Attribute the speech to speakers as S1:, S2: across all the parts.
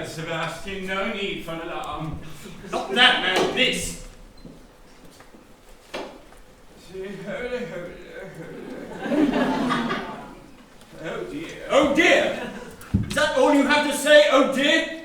S1: Sebastian, no need for an alarm. Not that man, this. Oh dear. Oh dear! Is that all you have to say, oh dear?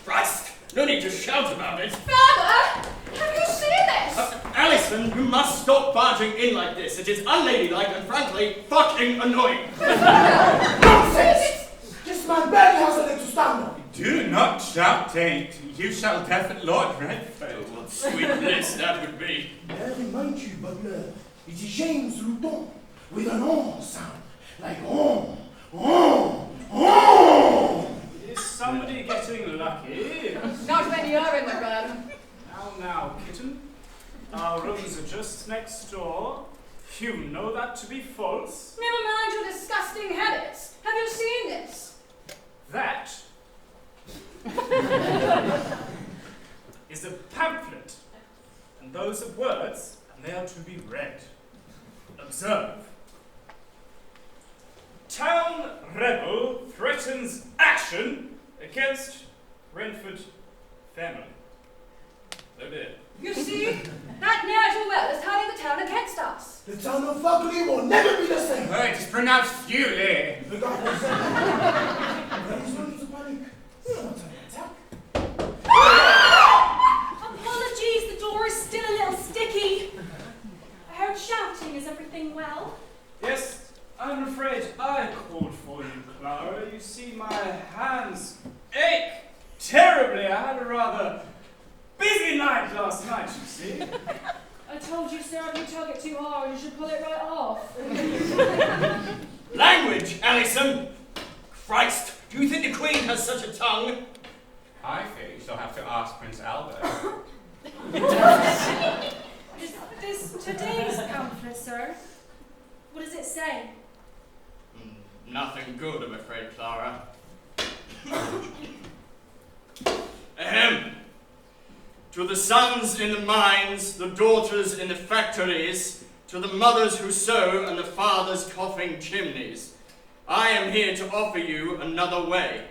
S1: Christ! No need to shout about it.
S2: Father! Have you seen this?
S1: Allison, you must stop barging in like this. It is unladylike and frankly fucking annoying.
S3: Nonsense! This man barely has a leg to stand on.
S4: Do not shout, Taint. You shall deafen Lord Renford.
S1: Oh, what sweet bliss that would be.
S3: May I remind you, butler, it is James LuTaint with an on sound, like on.
S5: Is somebody getting lucky?
S2: Not when you're in the room.
S5: Now, kitten. Our rooms are just next door. You know that to be false.
S2: Never mind your disgusting habits. Have you seen this?
S5: That is a pamphlet, and those are words, and they are to be read. Observe. Town rebel threatens action against Renford family. Oh dear.
S2: You see? That ne'er-do-well is turning the town against us.
S3: The town of Ugly will never be the same.
S4: Oh, it is pronounced Fewley.
S3: The doctor said, there is no need to panic. We are not under attack.
S6: Apologies, the door is still a little sticky. I heard shouting. Is everything well?
S5: Yes, I'm afraid I called for you, Clara. You see, my hands ache terribly. I had a rather busy night last night, you see.
S6: I told you, sir, if you tug it too hard, you should pull it right off.
S1: Language, Allison! Christ, do you think the Queen has such a tongue?
S4: I fear you shall have to ask Prince Albert.
S6: Is this today's pamphlet, sir? What does it say?
S1: Nothing good, I'm afraid, Clara. Ahem. To the sons in the mines, the daughters in the factories, to the mothers who sew and the fathers coughing chimneys, I am here to offer you another way.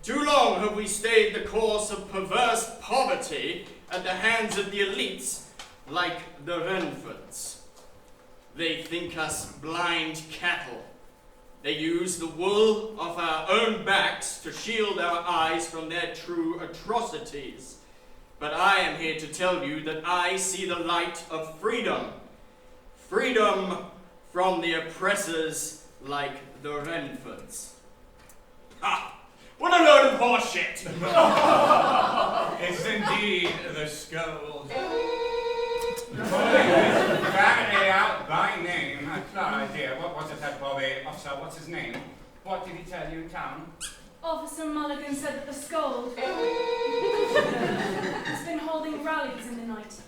S1: Too long have we stayed the course of perverse poverty at the hands of the elites, like the Renfords. They think us blind cattle. They use the wool off our own backs to shield our eyes from their true atrocities. But I am here to tell you that I see the light of freedom. Freedom from the oppressors like the Renfords.
S5: Ha! What a load of horseshit!
S4: It's indeed the scold. Family out by name. Clara, dear, what was it that Bobby officer, what's his name? What did he tell you in town?
S6: Officer Mulligan said that the scold has been holding rallies in the night.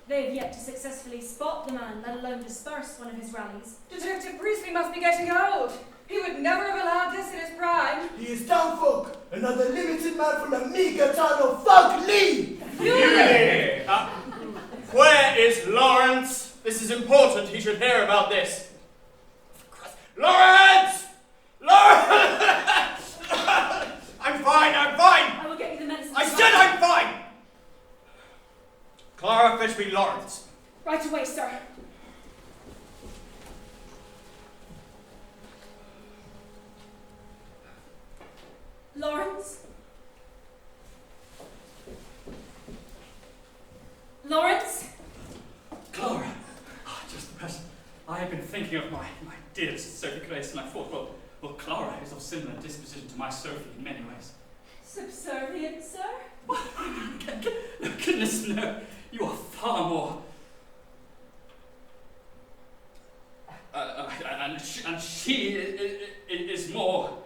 S6: They have yet to successfully spot the man, let alone disperse one of his rallies.
S2: Detective Priestley must be getting old. He would never have allowed this in his prime.
S3: He is town folk, another limited man from the meager town of Foglee.
S1: Where is Lawrence? This is important. He should hear about this. Lawrence! Lawrence! I'm fine.
S6: I will get you the medicine.
S1: I said I'm fine! Clara, fetch me Lawrence.
S6: Right away, sir. Lawrence? Lawrence?
S5: Clara! Oh, just the present. I have been thinking of my dearest Sophie-Grace, and I thought, well, Clara is of similar disposition to my Sophie in many ways.
S6: Subservient, sir?
S5: No, goodness, no. You are far more... and she is more...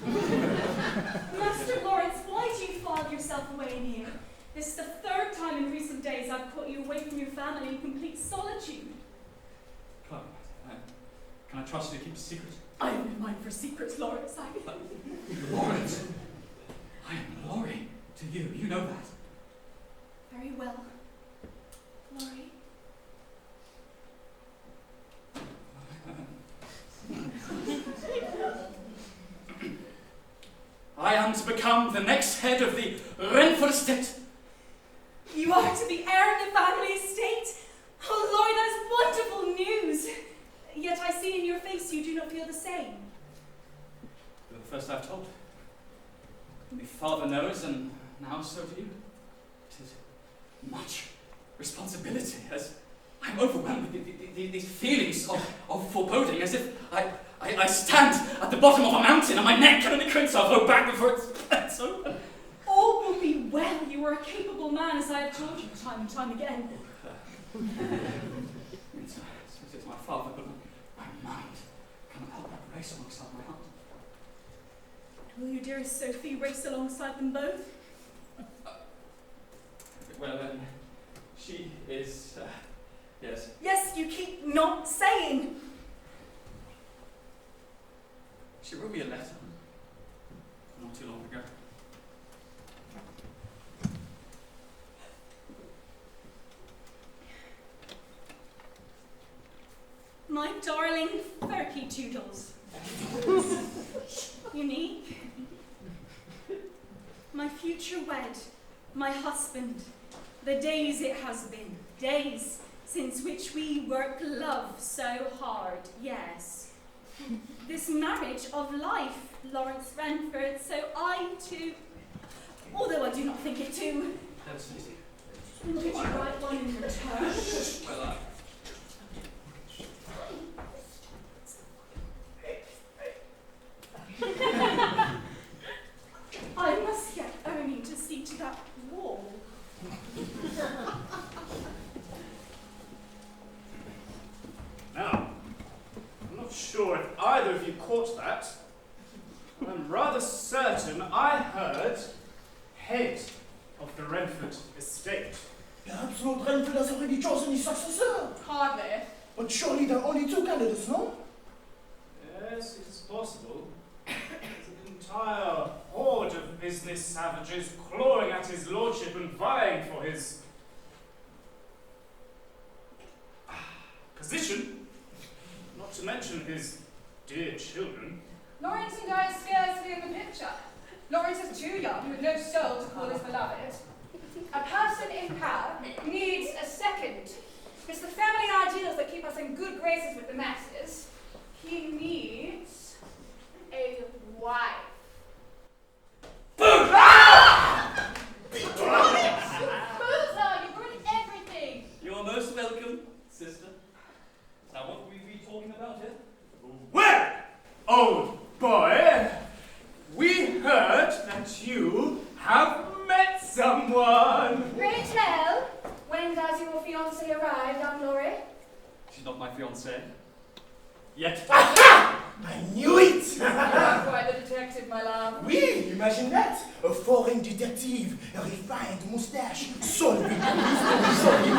S6: Master Lawrence, why do you file yourself away in here? This is the third time in recent days I've caught you away from your family in complete solitude.
S5: Clara, can I trust you to keep a secret?
S6: I am in mind for secrets, Lawrence.
S5: Lawrence! I am Laurie to you. You know that.
S6: Very well. Laurie.
S5: I am to become the next head of the Renford estate.
S6: You are to be heir in the family estate? Oh, Laurie, that is wonderful news. Yet I see in your face you do not feel the same.
S5: You're the first I've told. My father knows, and now so do you. It is much responsibility, as I'm overwhelmed with these feelings of foreboding, as if I stand at the bottom of a mountain and my neck can only crane itself low back before it's over.
S6: All will be well. You are a capable man, as I have told you time and time again.
S5: It's my father, but my mind cannot help but race alongside my heart.
S6: Will your dearest Sophie race alongside them both?
S5: Well, she is, yes.
S6: Yes, you keep not saying.
S5: She wrote me a letter not too long ago.
S6: My darling Thurkey Toodles. Unique. My future wed, my husband. The days it has been, days since which we work love so hard, yes. This marriage of life, Lawrence Renford, so I too, although I do not think it too.
S5: That's easy.
S6: And did you write one in return?
S5: Well,
S6: I must get Ernie to see to that wall.
S5: now, I'm not sure if either of you caught that. I'm rather certain I heard head of the Renford estate.
S3: Perhaps Lord Renford has already chosen his successor.
S2: Hardly.
S3: But surely there are only two candidates, no?
S5: Yes, it is possible. There's an entire horde of business savages clawing at his lordship and vying for his position, not to mention his dear children.
S2: Lawrence and I are scarcely in the picture. Lawrence is too young, with no soul to call his beloved. A person in power needs a second. It's the family ideals that keep us in good graces with the masses. He needs a wife.
S1: Boom!
S2: Boozer, you ruined everything.
S1: You're most welcome, sister. Now, what will we be talking about here?
S5: Well, old boy, we heard that you have met someone.
S2: Pray tell, when does your fiancé arrive, young Laurie?
S1: She's not my fiancée. Yet.
S3: Aha! I knew it!
S2: You are quite the detective, my love.
S3: Oui, imagine that! A foreign detective, a refined mustache, solving mysteries, solving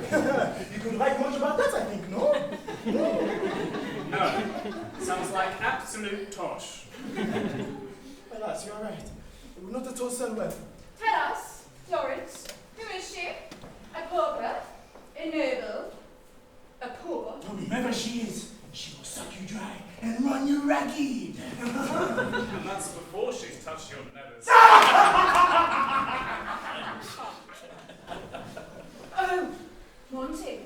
S3: huh? You could write much about that, I think, no?
S5: No, sounds like absolute tosh.
S3: Alas, you're right. Not at all so well.
S2: Tell us, Florence, who is she? A pauper? A noble? A poor?
S3: Oh, whoever she is, she will suck you dry and run you ragged.
S5: And that's before she's touched your nose.
S2: Oh, Monty,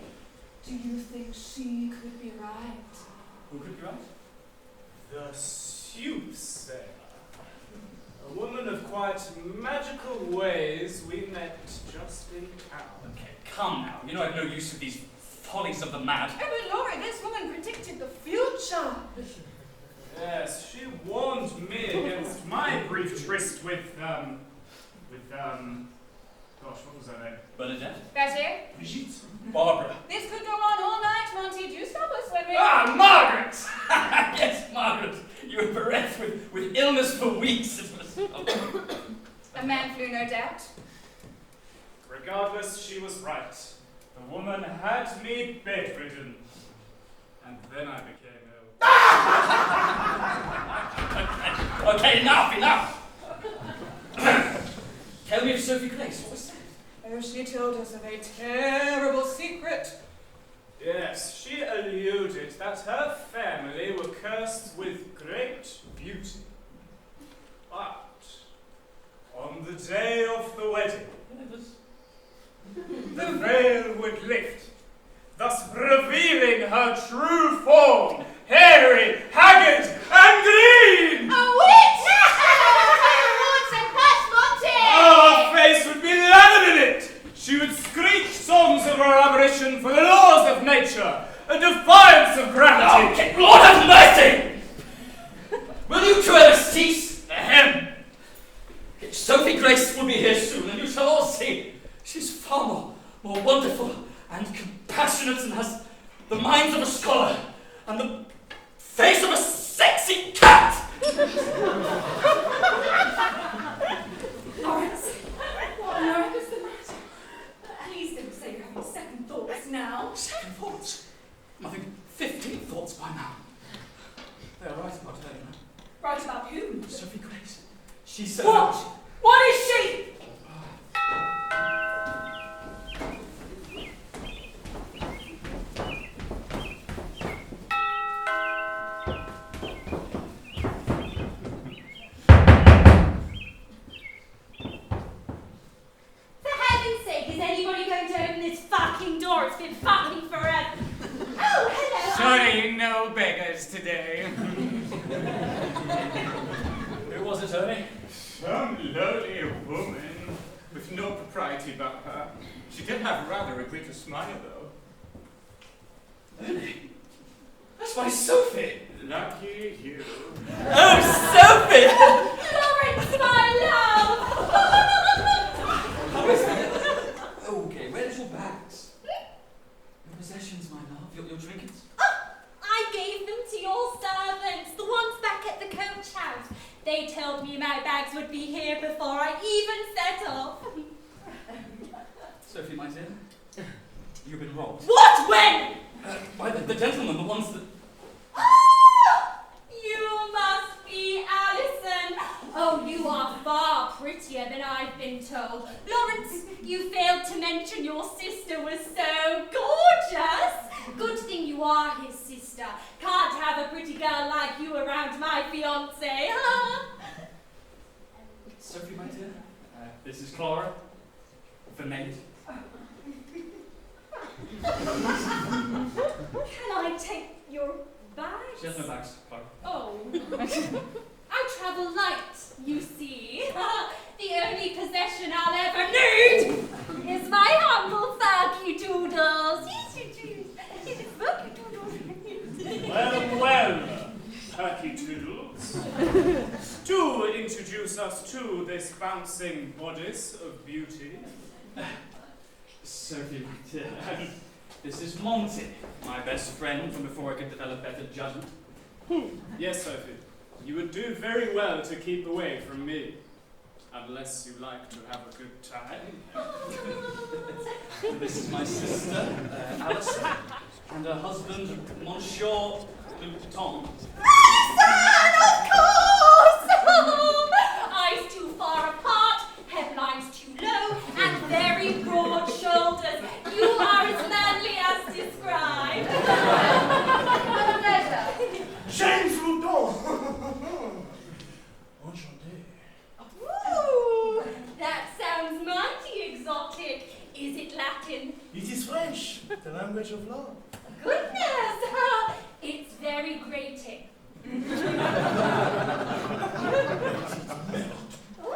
S2: do you think she could be right?
S1: Who could be right?
S5: The soothsayer. A woman of quite magical ways we met just in town.
S1: Okay, come now. You know I've no use for these follies of the mad.
S2: Oh, but Laurie, this woman predicted the future.
S5: Yes, she warned me against my brief tryst with, gosh, what was her name?
S1: Bernadette?
S2: Betty,
S3: Brigitte?
S1: Barbara.
S2: this could go on all night, Monty. Do stop us when we...
S5: Ah, Margaret!
S1: Yes, Margaret. You were bereft with illness for weeks. It was...
S2: A man flu, no doubt.
S5: Regardless, she was right. The woman had me bedridden. And then I became ill.
S1: Okay, enough! Tell me of Sophie-Grace. What was that?
S2: Oh, she told us of a terrible secret.
S5: Yes, she alluded that her family were cursed with great beauty. But on the day of the wedding, the veil would lift, thus revealing her true form, hairy, haggard, and green!
S2: A witch!
S5: Her face would be lathered in it! She would screech songs of her aberration for the laws of nature, a defiance of gravity!
S1: Okay, Lord have mercy! Will you two ever cease? Ahem! Sophie-Grace will be here soon, and you shall all see. She's far more wonderful and compassionate and has the mind of a scholar and the face of a sexy cat!
S6: Lawrence, what on earth is the matter? Please don't say you're having second thoughts now.
S1: Second thoughts? I'm having 15 thoughts by now. They are right about her, you know.
S6: Right about whom?
S1: Sophie-Grace. She's so...
S6: What? What is she?
S7: Door. It's been fucking forever. Oh, hello.
S4: Sorry, no beggars today.
S1: Who was it, Ernie?
S4: Some lowly woman with no propriety about her. She did have rather a greater smile, though.
S1: Ernie? That's my Sophie!
S4: Lucky you.
S1: Oh, Sophie!
S7: Lawrence, my love.
S1: How is that? Okay, where's your bags? Your possessions, my love. Your trinkets?
S7: Oh, I gave them to your servants, the ones back at the coach house. They told me my bags would be here before I even set off.
S1: Sophie, my dear, you've been robbed.
S7: What? When?
S1: By the gentlemen, the ones that...
S7: Oh, you must be Allison. Oh, you are far prettier than I've been told. Lawrence, you failed to mention your sister was so gorgeous. Good thing you are his sister. Can't have a pretty girl like you around my fiancé.
S1: Sophie, my dear, this is Clara, the maid.
S7: Can I take your
S6: Bags?
S5: She has no bags, Clara.
S7: Oh. I travel light, you see. The only possession I'll ever need is my humble Thuggy Doodles. Yes, you do. It's Thuggy Doodles.
S5: Well, Turkey Toodles. To introduce us to this bouncing bodice of beauty. Sophie, my dear. This is Monty, my best friend from before I could develop better judgment. Yes, Sophie. You would do very well to keep away from me. Unless you like to have a good time. This is my sister, Allison, and her husband, Monsieur LuTaint.
S7: Allison, of course! Eyes too far apart, headlines too low, and very broad shoulders. You are as manly as described.
S2: What a pleasure.
S3: James LuTaint. Enchanté.
S7: Ooh, that sounds mighty exotic. Is it Latin?
S3: It is French, the language of love.
S7: Goodness! It's very grating. Ooh,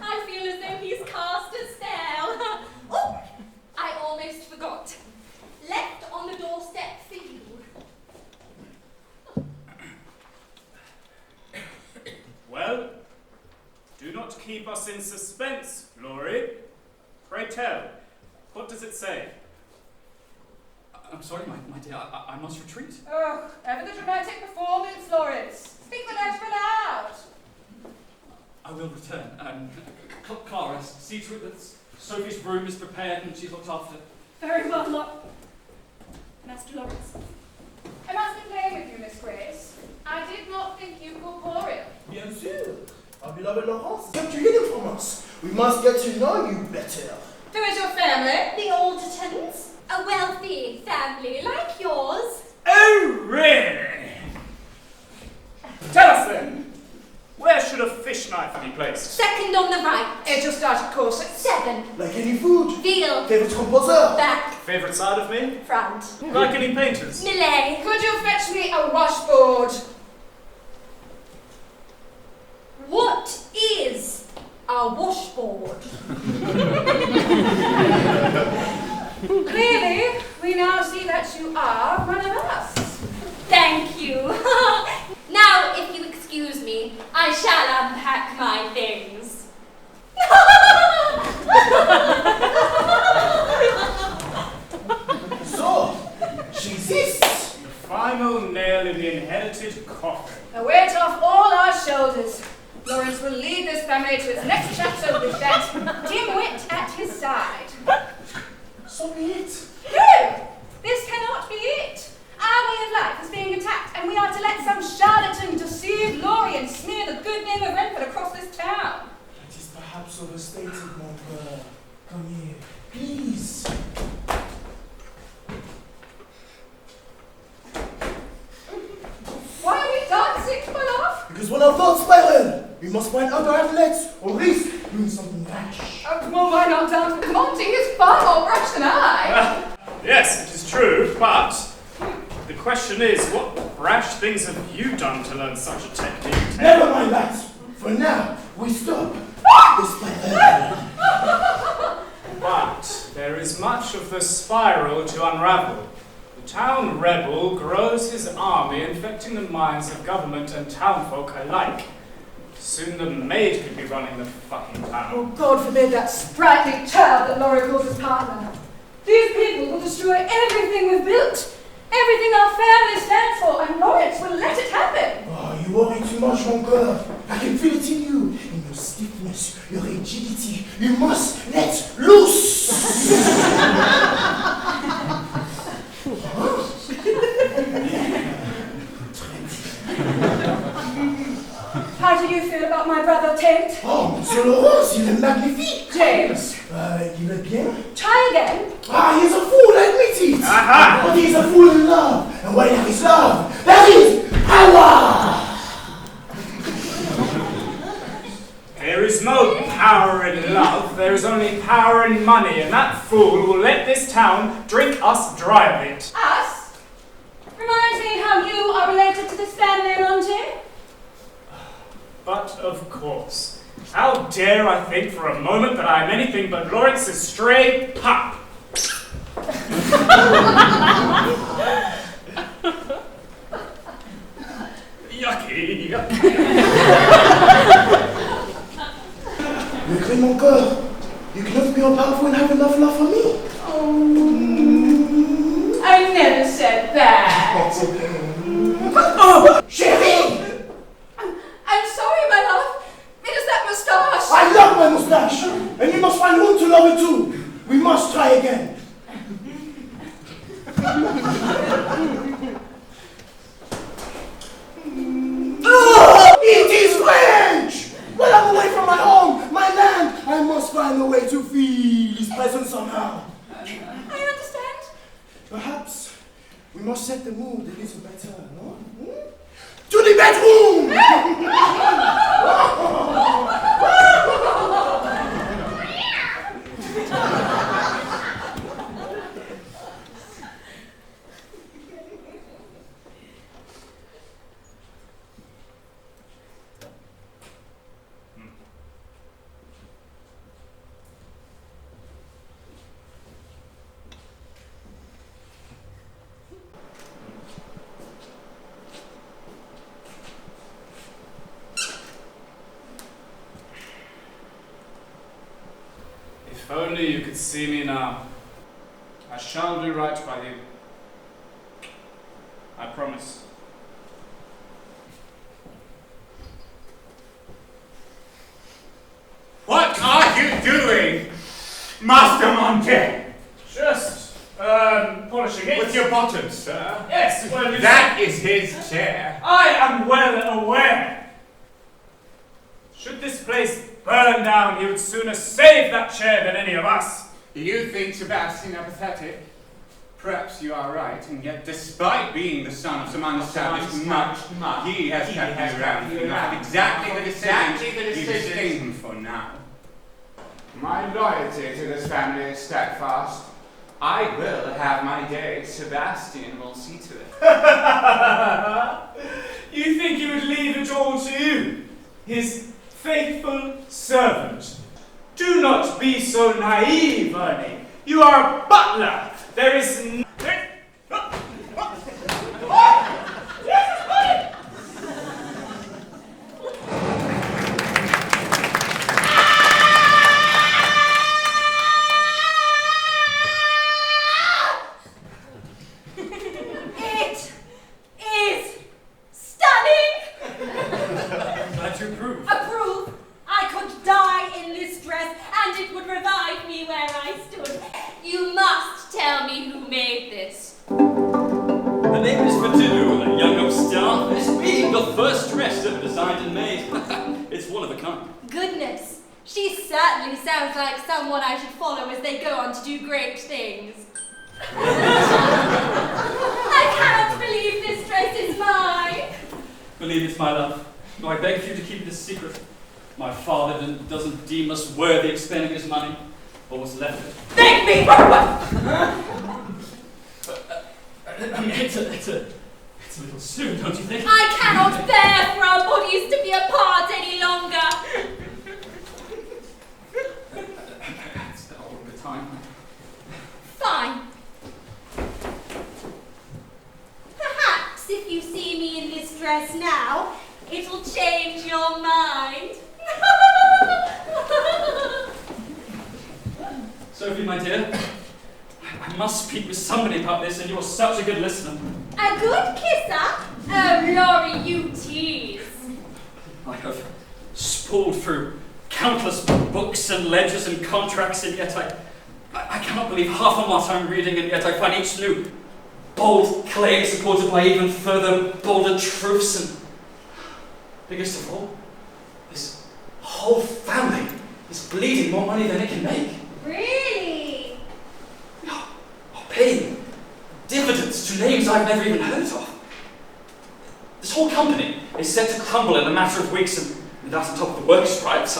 S7: I feel as though he's cast a spell. Oh, I almost forgot. Left on the doorstep for you.
S5: Well, do not keep us in suspense, Laurie. Pray tell, what does it say? I'm sorry, my dear, I must retreat.
S2: Oh, ever the dramatic performance, Lawrence. Speak the letter aloud.
S5: I will return. Clara, see to it that Sophie's room is prepared and she's looked after.
S6: Very well, Master Lawrence.
S2: I must be playing with you, Miss Grace. I did not think you corporeal.
S3: Bien sûr. Our beloved Laurence is kept you hidden from us. We must get to know you better.
S2: Who is your family?
S7: The Aldertons, a wealthy family like yours.
S5: Oh, really? Tell us then, where should a fish knife be placed?
S7: Second on the right.
S2: It's your started course at
S7: 7.
S3: Like any food.
S7: Veal.
S3: Favorite composer.
S7: Back.
S5: Favourite side of me?
S7: Front.
S5: Like any painters?
S7: Millet.
S2: Could you fetch me a washboard?
S7: What is a washboard?
S2: Clearly, we now see that you are one of us.
S7: Thank you. Now, if you excuse me, I shall unpack my things.
S3: So, she exists.
S5: The final nail in the inherited coffin.
S2: A weight off all our shoulders. Lawrence will lead this family to its next chapter with that dim-wit at his side.
S3: So be it.
S2: No! This cannot be it. Our way of life is being attacked, and we are to let some charlatan deceive Laurie and smear the good name of Renford across this town.
S3: That is perhaps overstated, mon père. Come here, please.
S2: Why are we dancing, my love?
S3: Because when our thoughts spiral, we must find other outlets or risk doing something rash.
S2: Oh, well, why not dance with Monty? He's far more brash than I.
S5: Yes, it is true, but the question is, what rash things have you done to learn such a technique?
S3: Never mind that. For now, we stop the spiral.
S5: But there is much of the spiral to unravel. The town rebel grows his army, infecting the minds of government and townfolk alike. Soon the maid could be running the fucking town.
S2: Oh, God forbid that sprightly child that Laurie calls his partner. These people will destroy everything we've built, everything our family stands for, and Lawrence will let it happen.
S3: Oh, you worry too much, mon cœur. I can feel it in you. In your stiffness, your rigidity. You must let loose.
S2: How do you feel about my brother Taint?
S3: Oh, Monsieur Laurence, il est magnifique.
S2: James,
S3: Il est bien.
S2: try again.
S3: Ah, he's a fool, admit it.
S5: Aha!
S3: But he's a fool in love. And when there is love, there is power.
S5: There is no power in love, there is only power in money, and that fool will let this town drink us dry of it.
S2: Us? Reminds me how you family, Monty?
S5: But of course. How dare I think for a moment that I am anything but Lawrence's stray pup? Yucky.
S3: Le cri mon cœur. You cannot be all powerful and have enough love for me.
S2: I never said that.
S3: Oh, chérie!
S2: I'm sorry, my love. It is that moustache.
S3: I love my moustache, and you must find room to love it too. We must try again. It is French! When I'm away from my home, my land, I must find a way to feel his presence somehow.
S2: I understand.
S3: Perhaps we must set the mood a little better, no? To the bedroom!
S5: If only you could see me now. I shall do right by you. I promise.
S4: What are you doing, Master Monty?
S5: Just, polishing it.
S4: With your bottom, sir?
S5: Yes, well, you
S4: That is his chair.
S5: I am well aware. Should this place burn down, he would sooner save that chair than any of us.
S4: You think Sebastian apathetic? Perhaps you are right, and yet despite being the son of some unestablished much, he has kept you around for not exactly the decision you disdain for now. My loyalty to this family is steadfast. I will have my day. Sebastian will see to it.
S5: You think he would leave it all to you, his faithful servant? Do not be so naive, Ernie. You are a butler. There is no...
S7: It is stunning!
S5: Glad you approve.
S7: Approve? I could die in this dress and it would revive me where I stood. You must tell me who made this.
S1: Her name is Tuku, a young upstart. This being the first dress ever designed and made. It's one of a kind.
S7: Goodness, she certainly sounds like someone I should follow as they go on to do great things. I cannot believe this dress is mine.
S1: Believe it's my love. No, I beg of you to keep this secret. My father doesn't deem us worthy of spending his money, or what's left of it.
S7: Make me
S1: It's a little soon, don't you think?
S7: I cannot bear for our bodies to be apart any longer.
S1: It's all the time.
S7: Fine. Perhaps if you see me in this dress now, it'll change your mind.
S1: Sophie, my dear, I must speak with somebody about this, and you're such a good listener.
S7: A good kisser? Oh, Laurie, you tease.
S1: I have spooled through countless books and ledgers and contracts, and yet I cannot believe half of what I'm reading, and yet I find each new bold claim supported by even further bolder truths, and biggest of all, this whole family is bleeding more money than it can make.
S7: Really?
S1: Paying dividends to names I've never even heard of. This whole company is set to crumble in a matter of weeks, and that's on top of the work stripes.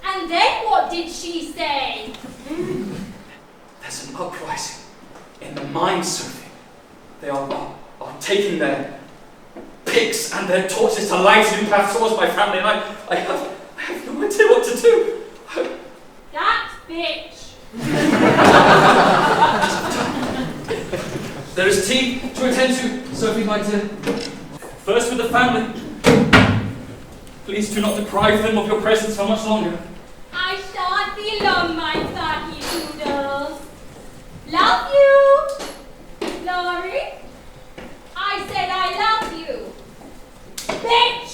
S7: And then what did she say?
S1: There's an uprising in the mines, Sophie. They are taking their pick
S8: lunatics and their torches to light and path towards my family, and I have no idea what to do.
S7: That bitch!
S8: There is tea to attend to, Sophie, my dear. First with the family. Please do not deprive them of your presence for much longer.
S7: I shan't be long, my fatty doodles. Love you! Laurie? I said I love you. Bitch!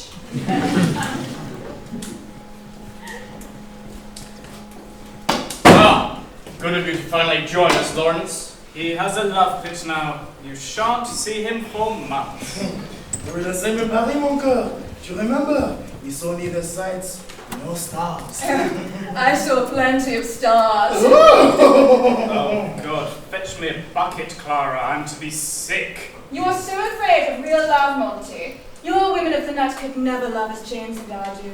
S1: Ah, good of you to finally join us, Lawrence.
S5: He has a love pitch now. You shan't see him for months.
S3: We're the same in Paris, mon cœur. Do you remember? We saw neither sights, no stars.
S2: I saw plenty of stars.
S5: Oh, God. Fetch me a bucket, Clara. I'm to be sick.
S2: You are so afraid of real love, Monty. Your women of the night could never love as James and I do.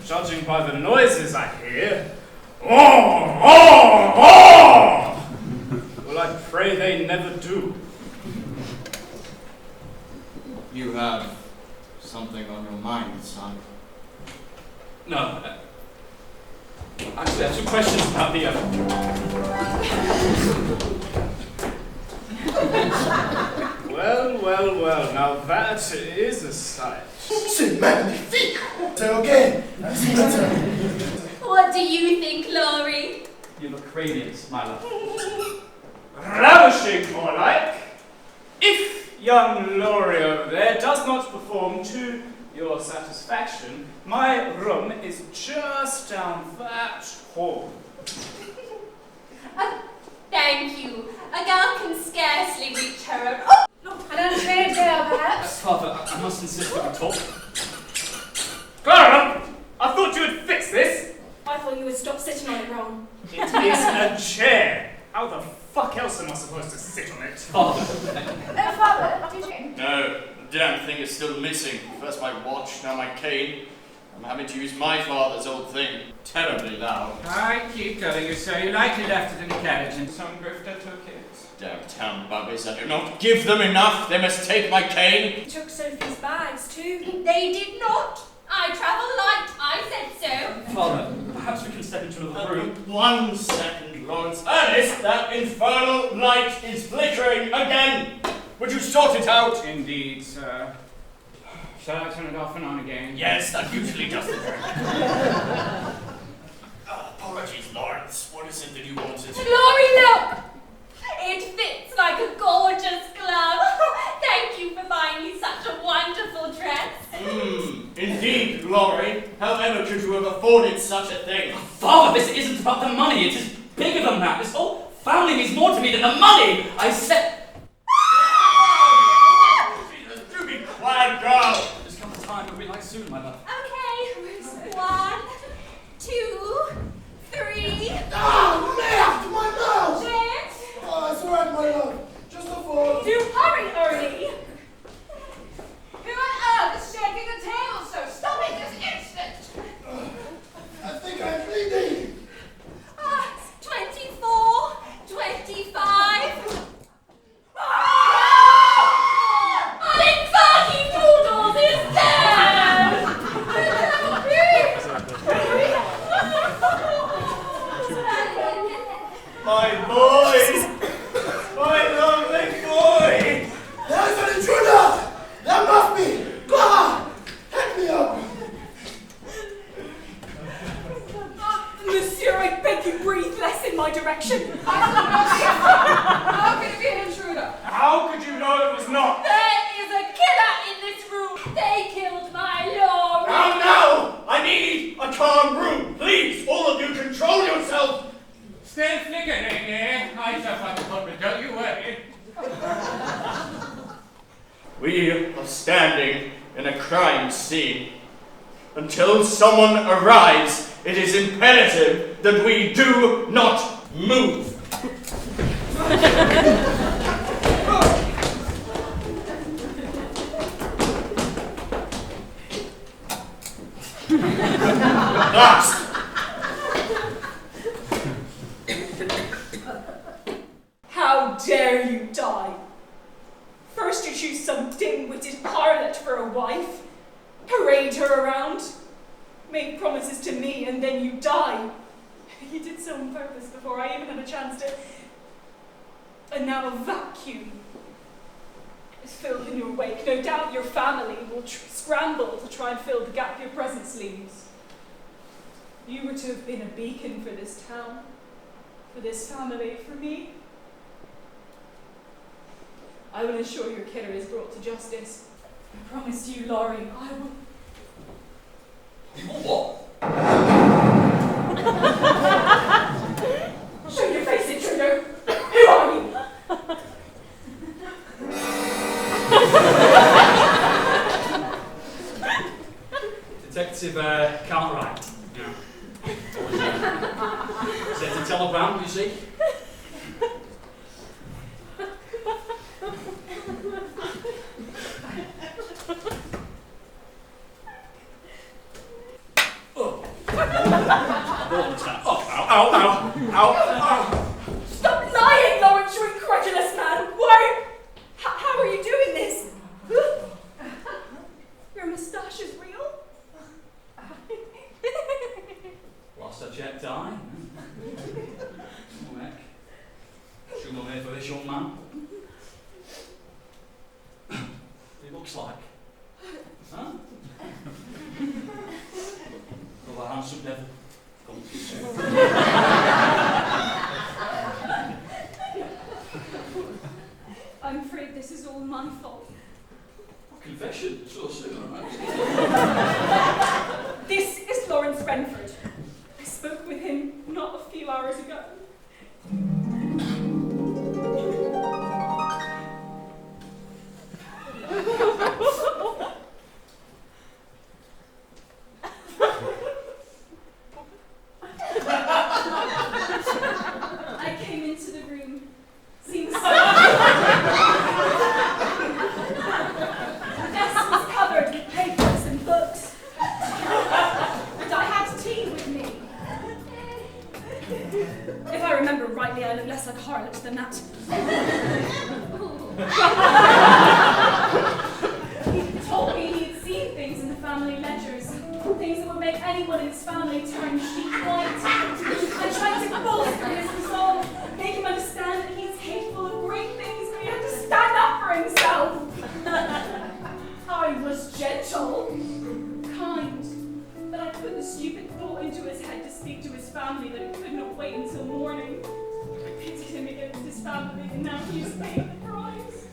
S5: Judging by the noises I hear. Oh! Well, I pray they never do.
S1: You have something on your mind, son.
S8: No. Actually, I have two questions about the
S5: Well, now that is a sight.
S3: C'est magnifique! C'est okay. That's better.
S7: What do you think, Laurie?
S8: You look radiant, my love.
S5: Ravishing, more like. If young Laurie over there does not perform to your satisfaction, my room is just down that hall.
S7: Thank you. A girl can scarcely reach her own. Oh!
S2: An untrained girl, perhaps?
S8: Father, I must insist that we talk.
S5: Clara! I thought you had fixed this!
S6: I thought you would stop sitting on it, Ron.
S5: It is a chair. How the fuck else am I supposed to sit on it?
S8: Father.
S2: Father, did you?
S1: No, the damn thing is still missing. First my watch, now my cane. I'm having to use my father's old thing. Terribly loud.
S4: I keep telling you so. You likely left it in the carriage and some grifter took it.
S1: Damn town buggies, I do not give them enough. They must take my cane.
S6: You took Sophie's bags too.
S7: They did not. I travel light. I said so.
S8: Father, perhaps we can step into another room.
S1: 1 second, Lawrence. Ernest, that infernal light is flickering again. Would you sort it out?
S4: Indeed, sir. Shall I turn it off and on again?
S1: Yes, that usually does the trick. Apologies, Lawrence. What is it that you wanted?
S7: Laurie, look! It fits like a gorgeous glove. Thank you for buying me such a wonderful dress.
S1: Indeed, Laurie. However could you have afforded such a thing?
S8: Father, this isn't about the money. It is bigger than that. This whole family means more to me than the money. I said...
S1: Do be quiet, girl.
S8: There's come a time when we like soon, my love.
S7: Okay. 1, 2, 3.
S3: Ah, merde, my nose!
S7: Jet.
S3: Oh, it's alright, my love. Just a fall.
S7: Do hurry, Ernie.
S2: Who on earth is shaking the table so? Stop it this instant!
S3: I think I'm bleeding.
S7: 24, 25. Big fucking noodles is dead!
S1: My boy! My lovely boy!
S3: There's an intruder! There must be! Clara! Help me up!
S6: Monsieur, I beg you breathe less in my direction.
S2: How can it be an intruder?
S5: How could you know it was not?
S7: There is a killer in this room. They killed my Laurie.
S1: Now! I need a calm room. Please, all of you, control yourself.
S4: Still flickering, eh? I just want to put it, don't you worry.
S1: We are standing in a crime scene. Until someone arrives, it is imperative that we do not move. Last.
S6: How dare you die? First you choose some dim-witted harlot for a her wife, parade her around, make promises to me, and then you die. You did so on purpose before I even had a chance to... And now a vacuum is filled in your wake. No doubt your family will scramble to try and fill the gap your presence leaves. You were to have been a beacon for this town, for this family, for me. I will ensure your killer is brought to justice. I promise you, Laurie, I will...
S8: You will what?
S6: Show your face, intruder! Who are you?
S8: Detective Cartwright. Yeah. Sent a telegram, you see?
S6: Ow. Stop lying, Lawrence, you incredulous man! Why? How are you doing this? Your moustache is real?
S8: Last I checked, aye. Heck. Should we here for this young man? He looks like. Huh? Rather handsome devil. Come to you.
S6: I'm afraid this is all my fault.
S8: Confession, so soon, right?
S6: This is Lawrence Renford. I spoke with him not a few hours ago. I came into the room, seemed so... The desk was covered with papers and books. And I had tea with me. If I remember rightly, I look less like a harlot than that. He told me he had seen things in the family ledgers, things that would make anyone in his family turn sheep white. I tried to bolster his resolve, make him understand that he's capable of great things, but he had to stand up for himself. I was gentle, kind, but I put the stupid thought into his head to speak to his family that it could not wait until morning. I pitied him against his family, and now he's paying the price.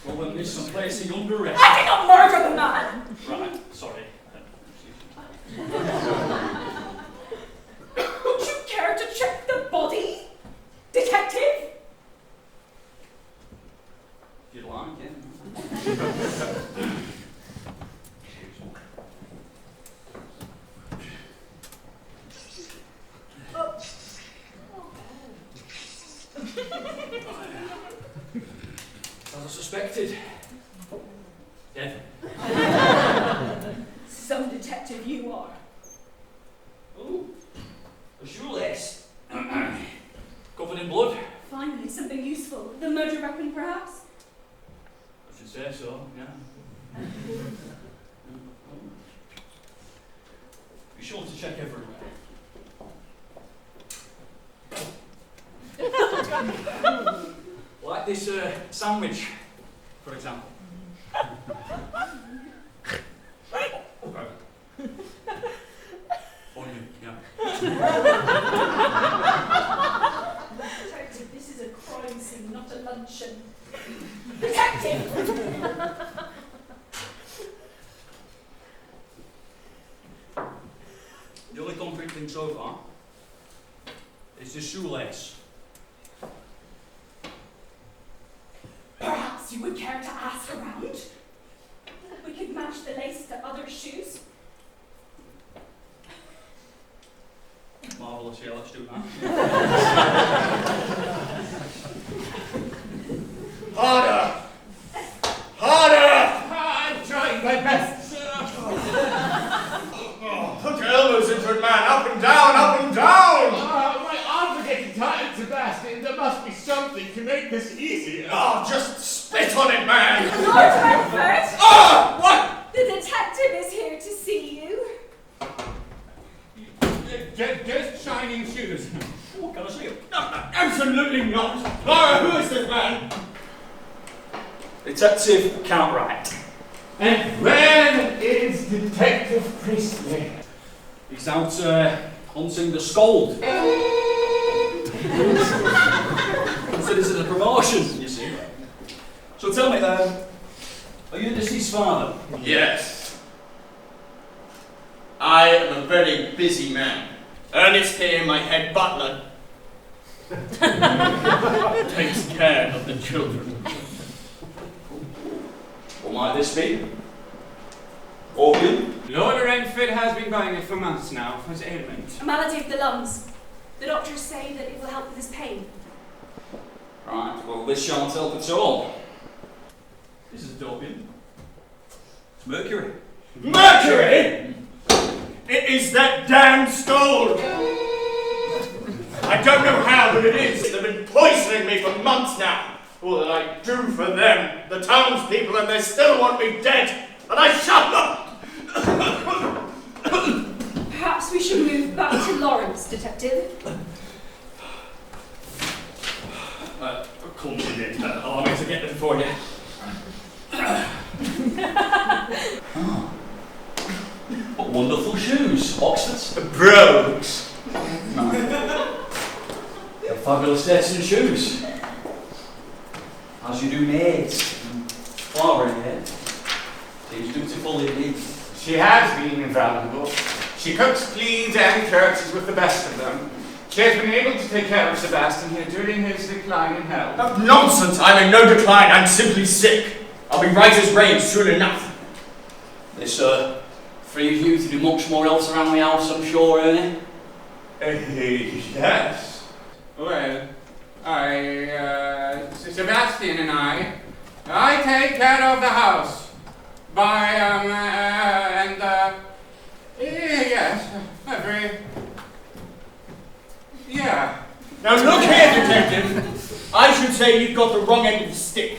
S8: Well, then there's some place under arrest.
S6: I did not murder the man!
S8: Right, sorry.
S6: Would you care to check the body, detective?
S8: If you'd like, yeah. As I suspected. Dead.
S6: Some detective you are.
S8: Oh, a shoelace. Covered in blood.
S6: Finally, something useful. The murder weapon, perhaps?
S8: I should say so, yeah. Be sure to check everywhere. Like this sandwich, for example. Okay. Onion, yeah.
S6: Detective, this is a crime scene, not a luncheon. Detective!
S8: The only concrete thing so far is this shoelace.
S6: Perhaps you would care to ask around? We could match the lace to other shoes.
S8: Marvellous, yeah, let's do that.
S1: Harder! Harder!
S4: I'm trying my best, sir.
S1: Put your elbows into it, man. Up and down, up and down!
S4: My arms are getting tired, Sebastian. There must
S6: Renford!
S1: Ah! What?
S6: The detective is here to see you.
S4: Just shining shoes.
S1: What can I see? No, absolutely not. Clara, who is this man?
S8: Detective Cartwright.
S4: And where is Detective Priestley?
S8: He's out hunting the scold. Considers it a promotion, you see. So tell me, are you the deceased father?
S1: Yes. I am a very busy man. Ernest here, my head butler, takes care of the children.
S8: What might this be? Organ?
S4: Lord Renford has been buying it for months now for his ailment.
S6: A malady of the lungs. The doctors say that it will help with his pain.
S8: Right, well this shan't help at all. This is Dorpian. It's mercury.
S1: Mercury? It is that damned scold! I don't know how, but it is. They've been poisoning me for months now. All that I do for them, the townspeople, and they still want me dead, and I shall not!
S6: Perhaps we should move back to Lawrence, Detective.
S8: Come to it. Allow me to get them for you. Oh. What wonderful shoes. Oxfords?
S1: Brogues.
S8: They're fabulous Stetson shoes. As you do maids. Flower in here. Seems dutiful indeed.
S4: She has been invaluable. She cooks, cleans, and curtsies with the best of them. She has been able to take care of Sebastian here during his decline in health.
S1: Nonsense! I'm in no decline, I'm simply sick. I'll be right as rain soon enough.
S8: This, frees you to do much more else around the house, I'm sure, Ernie?
S4: Yes. Well, Sebastian and I take care of the house. Yeah.
S1: Now look here, Detective. I should say you've got the wrong end of the stick.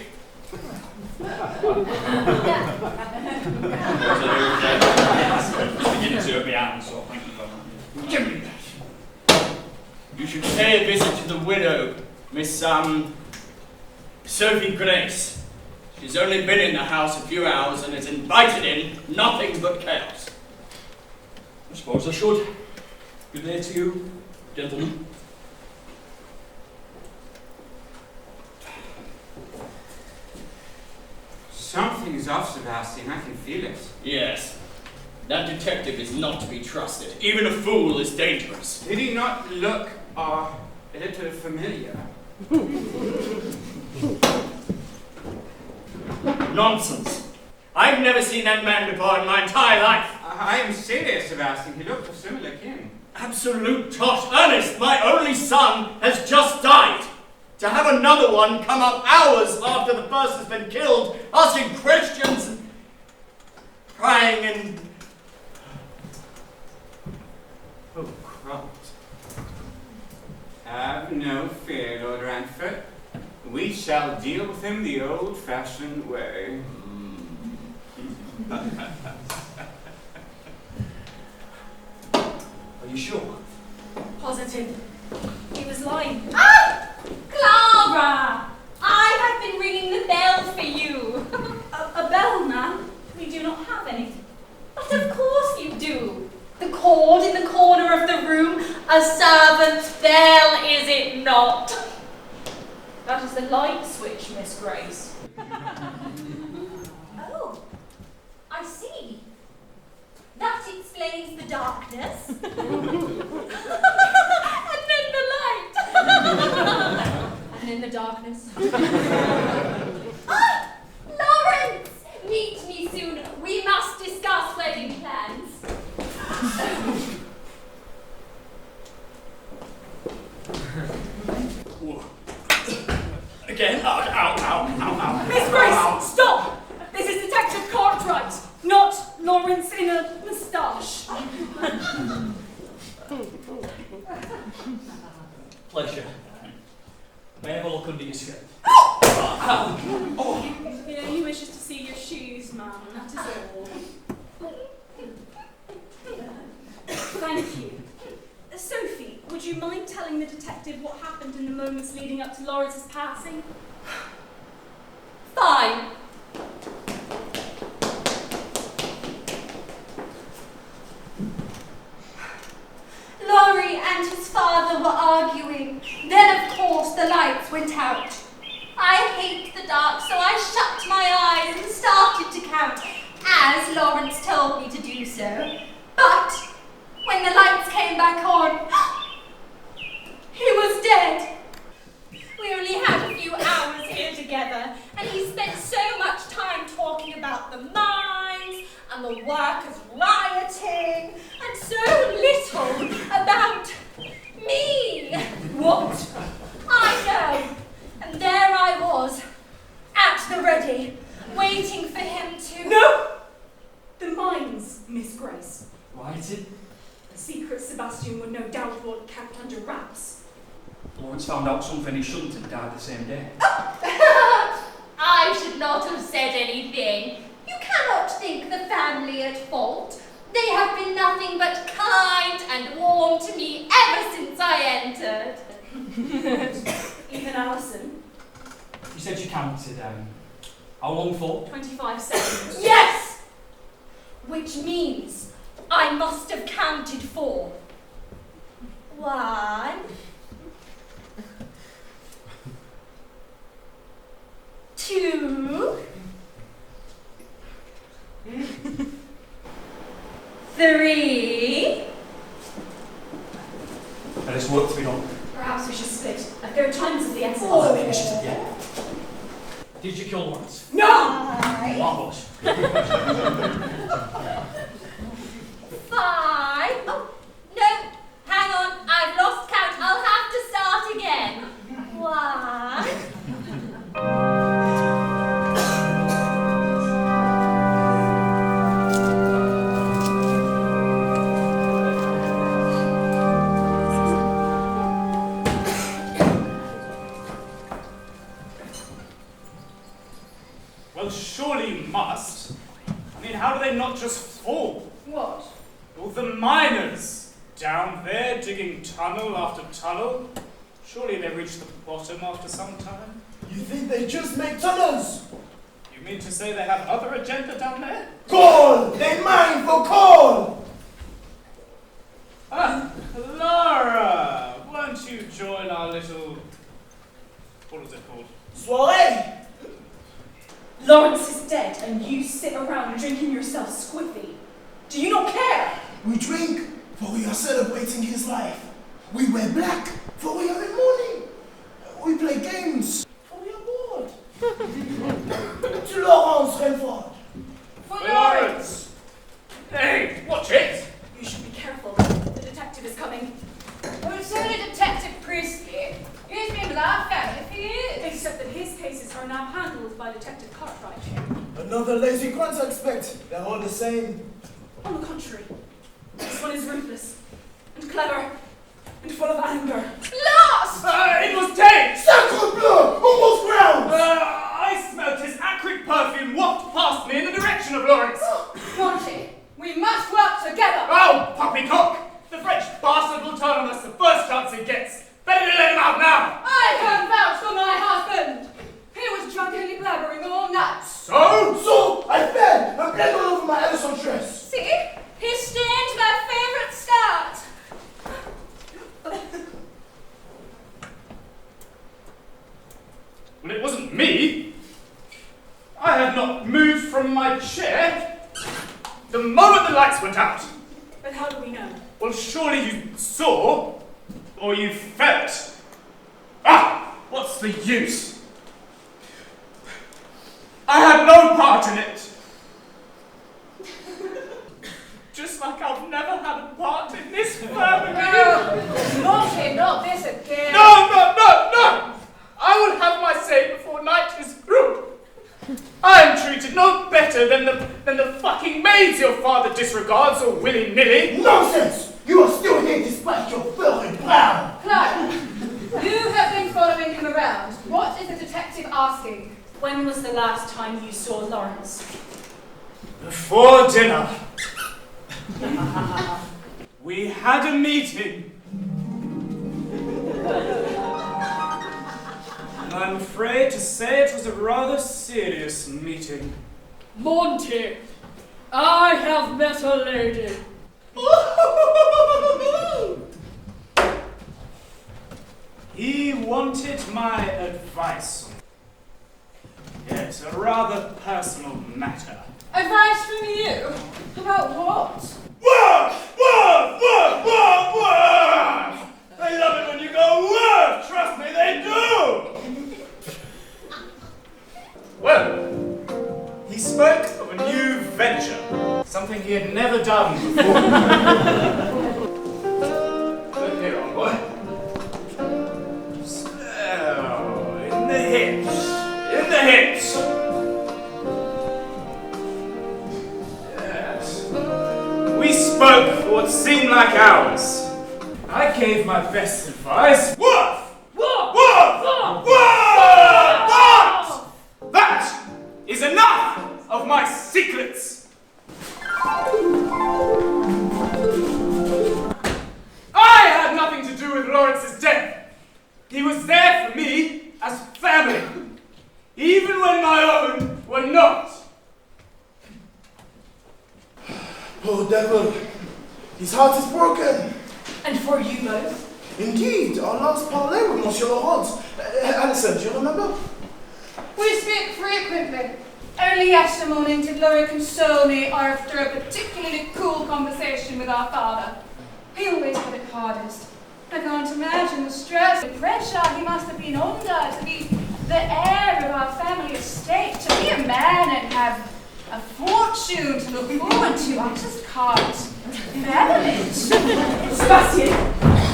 S8: Beginning to hurt me out, so thank you for that.
S1: Give me that. You should pay a visit to the widow, Miss, Sophie-Grace. She's only been in the house a few hours and has invited in nothing but chaos.
S8: I suppose I should. Good day to you, gentlemen.
S4: Something's off, Sebastian. I can feel it.
S1: Yes. That detective is not to be trusted. Even a fool is dangerous.
S4: Did he not look a little familiar?
S1: Nonsense. I've never seen that man before in my entire life.
S4: I am serious, Sebastian. He looked of similar kin.
S1: Absolute tosh. Ernest, my only son, has just died. To have another one come up hours after the first has been killed, asking questions and crying and... Oh, crumbs.
S4: Have no fear, Lord Renford. We shall deal with him the old-fashioned way.
S8: Are you sure?
S6: Positive. He was lying.
S7: Ah! Clara! I have been ringing the bell for you.
S6: A bell, ma'am? We do not have any.
S7: But of course you do. The cord in the corner of the room, a servant's bell, is it not?
S6: That is the light switch, Miss Grace.
S7: Oh, I see. That explains the darkness. And then the light.
S2: And in the darkness.
S7: Ah! Lawrence! Meet me soon. We must discuss wedding plans.
S1: Again? Ow, ow, ow, ow, ow.
S6: Miss Grace, stop! This is Detective Cartwright, not Lawrence in a moustache.
S8: Pleasure. May I have a look under your skirt?
S6: moments leading up to Lawrence's passing?
S7: Fine. Laurie and his father were arguing. Then, of course, the lights went out. I hate the dark, so I shut my eyes and started to count, as Lawrence told me to do so. But when the lights came back on, he was dead. We only had a few hours here together, and he spent so much time talking about the mines and the workers rioting, and so little about me.
S2: What?
S7: I know. And there I was, at the ready, waiting for him to...
S2: No! The mines, Miss Grace.
S8: Rioted?
S2: The secret Sebastian would no doubt want kept under wraps.
S8: Lawrence found out something he shouldn't and died the same day.
S7: I should not have said anything. You cannot think the family at fault. They have been nothing but kind and warm to me ever since I entered.
S2: Even Allison.
S8: You said you counted, how long for?
S2: 25 seconds.
S7: Yes! Which means I must have counted 4. 1, 2, 3.
S8: There's work to be done.
S2: Perhaps we should split. A third time's of the essence.
S8: Oh, initiative, yeah. Did you kill Lawrence?
S2: No!
S7: 5.
S8: Marvellous.
S7: 5. Oh, no. Hang on. I've lost count. I'll have to start again. 1.
S5: Well, surely you must. I mean, how do they not just fall?
S2: What?
S5: All the miners down there digging tunnel after tunnel. Surely they reach the bottom after some time.
S3: You think they just make tunnels?
S5: You mean to say they have other agenda down there?
S3: Coal! They mine for coal!
S5: Ah, Clara! Won't you join our little... what was it called?
S3: Soiree!
S2: Lawrence is dead and you sit around drinking yourself squiffy. Do you not care?
S3: We drink, for we are celebrating his life. We wear black, for we are in mourning. We play games, for we are bored. To Lawrence, Renford.
S2: For
S5: Lawrence! Hey, watch it!
S2: You should be careful. The detective is coming.
S9: Oh, it's only Detective Priestley. He's been laughing if he is.
S2: Except that his cases are now handled by Detective Cartwright.
S3: Another lazy grunt, I expect. They're all the same.
S2: On the contrary, this one is ruthless and clever and full of anger.
S9: Lost!
S5: It was Tate!
S3: Sacre bleu! Almost ground!
S5: I smelt his acrid perfume waft past me in the direction of Lawrence.
S9: Monty, we must work together.
S5: Oh, poppycock! The French bastard will turn on us the first chance he gets. Better to let him out now!
S9: I can vouch for my husband. He was drunkenly blabbering all night.
S3: So, I fell and bled all over my Allison dress.
S9: See? He stained my favorite skirt.
S5: Well, it wasn't me. I had not moved from my chair the moment the lights went out.
S2: But how do we know?
S5: Well, surely you saw, or you felt. Ah, what's the use? I had no part in it. Just like I've never had a part in this family.
S9: Monty, not this again.
S5: No! I will have my say before night is through. I am treated no better than the fucking maids your father disregards or willy-nilly.
S3: Nonsense! You are still here despite your filthy brow.
S9: Clara, you have been following him around. What is the detective asking?
S2: When was the last time you saw Lawrence?
S5: Before dinner. We had a meeting. I'm afraid to say it was a rather serious meeting.
S2: Monty, I have met a lady.
S5: He wanted my advice. Yes, a rather personal matter.
S2: Advice from you? About what?
S3: Woof! Woof! Woof! Woof! Woof! They love it when you go woof! Trust me, they do!
S5: Well, he spoke of a new venture, something he had never done before. Look here, old boy. So, in the hips. In the hips. Yes. We spoke for what seemed like hours. I gave my best advice. Woof! Woof! Woof! Woof! Woof! But that is enough of my secrets. I had nothing to do with Lawrence's death. He was there for me as family, even when my own were not.
S3: Poor devil. His heart is broken.
S2: And for you both?
S3: Indeed, our last parley with Monsieur Laurent. Allison, do you remember?
S2: We speak frequently. Only yesterday morning did Laurie console me after a particularly cool conversation with our father. He always had it hardest. I can't imagine the stress and pressure he must have been under to be the heir of our family estate, to be a man and have a fortune to look forward to. I just can't fathom it.
S9: Sebastian,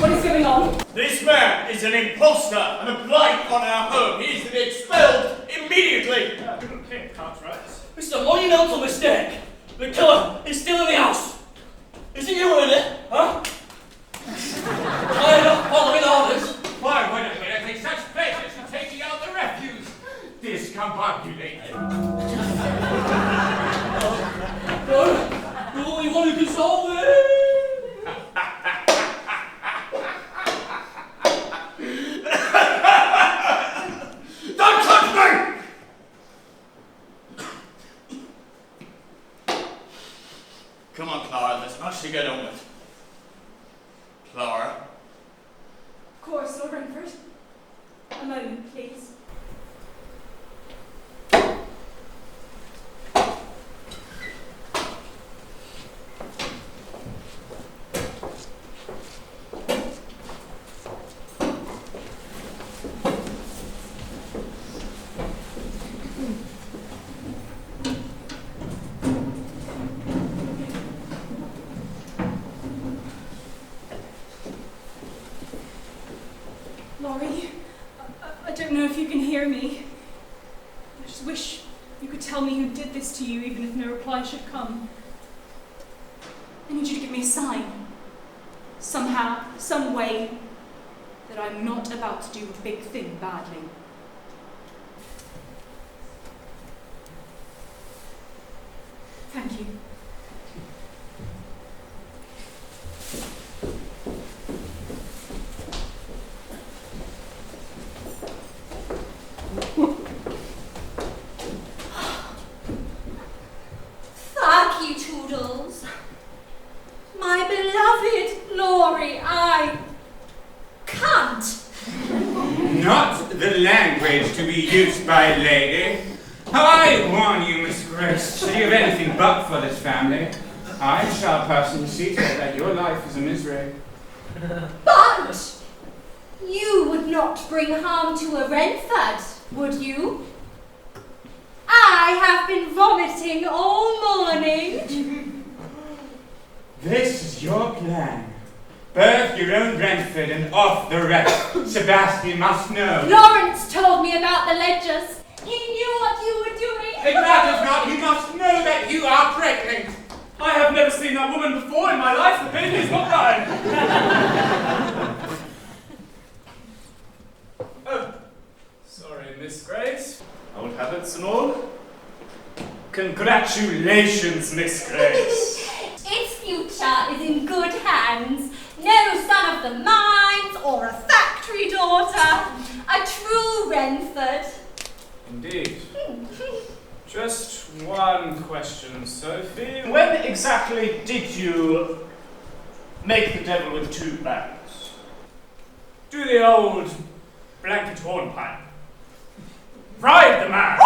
S9: what is going on?
S1: This man is an impostor and a blight on our home. He is to be expelled immediately.
S5: LuTaint, right?
S8: It's a monumental mistake. The killer is still in the house. Is it you, really? Huh? I am not following orders.
S4: Why would I take such pleasure in taking out the refuse? Discombobulated.
S8: You're the only one who can solve it.
S1: Don't touch me! Come on, Clara, there's much to get on with. Clara?
S6: Of course, Lord Renford. A moment, please. I don't know if you can hear me. I just wish you could tell me who did this to you, even if no reply should come. I need you to give me a sign. Somehow, some way, that I'm not about to do a big thing badly. Thank you.
S7: Thank you, Toodles. My beloved Laurie, I can't.
S4: Not the language to be used by a lady. I warn you, Miss Grace, should you have anything but for this family, I shall personally see to it that your life is a misery.
S7: But you would not bring harm to a Renford, would you? I have been vomiting all morning.
S4: This is your plan. Birth your own Renford and off the rest. Sebastian must know.
S7: Lawrence told me about the ledgers. He knew what you were doing.
S4: It matters not. He must know that you are pregnant.
S5: I have never seen that woman before in my life. The baby is not mine. Oh, sorry, Miss Grace. Old habits and all. Congratulations, Miss Grace.
S7: Its future is in good hands. No son of the mines or a factory factory daughter. A true Renford.
S5: Indeed. Just one question, Sophie. When exactly did you make the devil with two bands? Do the old blanket hornpipe. Ride the man!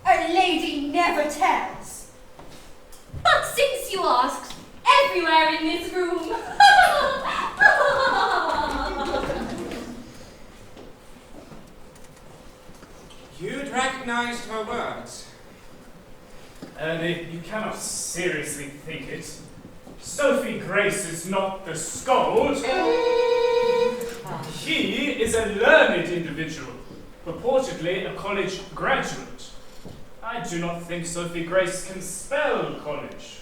S2: A lady never tells.
S7: But since you asked, everywhere in this room.
S4: You'd recognized her words.
S5: Ernie, you cannot seriously think it. Sophie-Grace is not the scold. He is a learned individual, purportedly a college graduate. I do not think Sophie-Grace can spell college.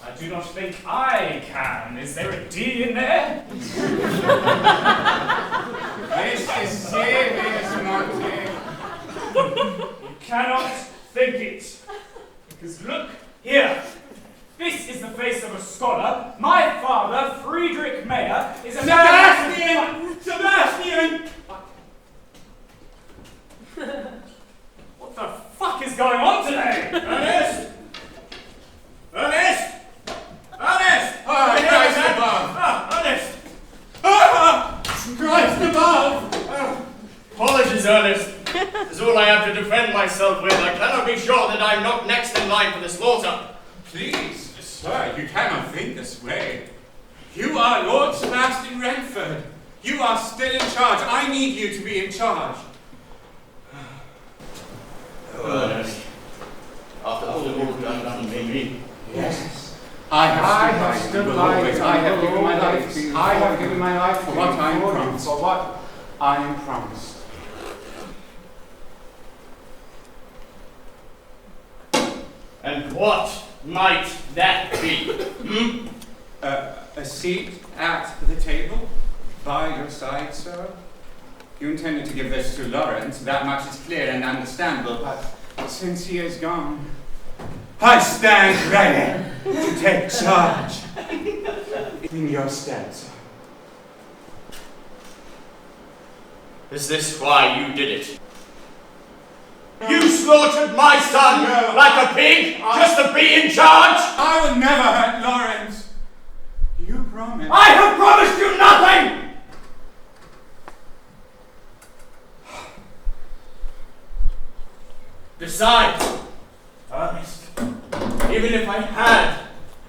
S5: I do not think I can. Is there a D in there?
S4: This is serious, Monty.
S5: You cannot think it. Because look here. This is the face of a scholar. My father, Friedrich Mayer, is a...
S4: Sebastian! Sebastian!
S5: What the fuck is going on today?
S1: Ernest! Ernest! Ernest!
S4: Oh, Christ above!
S1: Ernest!
S4: Christ above!
S1: Apologies, Ernest. This is all I have to defend myself with. I cannot be sure that I'm not next in line for the slaughter.
S4: Please, sir, you cannot think this way. You are Lord Sebastian Renford. You are still in charge. I need you to be in charge.
S1: Ernest. After all the work done for me.
S4: Yes. I have stood by you. I have given my life to you. I have given my life for what I am promised. For what I am promised.
S1: And what might that be?
S4: A seat at the table by your side, sir. You intended to give this to Lawrence. That much is clear and understandable. But since he is gone, I stand ready to take charge in your stead, sir.
S1: Is this why you did it? You slaughtered my son like a pig just to be in charge?
S4: I will never hurt Lawrence. You promised.
S1: I have promised you nothing! Besides, Ernest, even if I had,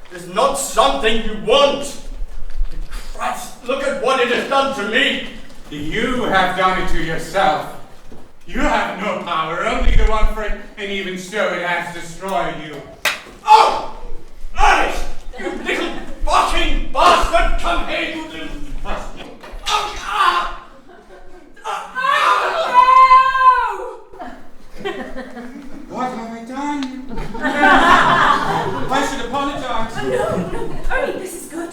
S1: there's not something you want. Christ, look at what it has done to me.
S4: You have done it to yourself. You have no power, only the one for it, and even so it has destroyed you.
S1: Oh! Ernest! You little fucking bastard! Come here, you little bastard! Oh, ah!
S4: What have I done? I should apologize.
S6: No. Ernie, this is good.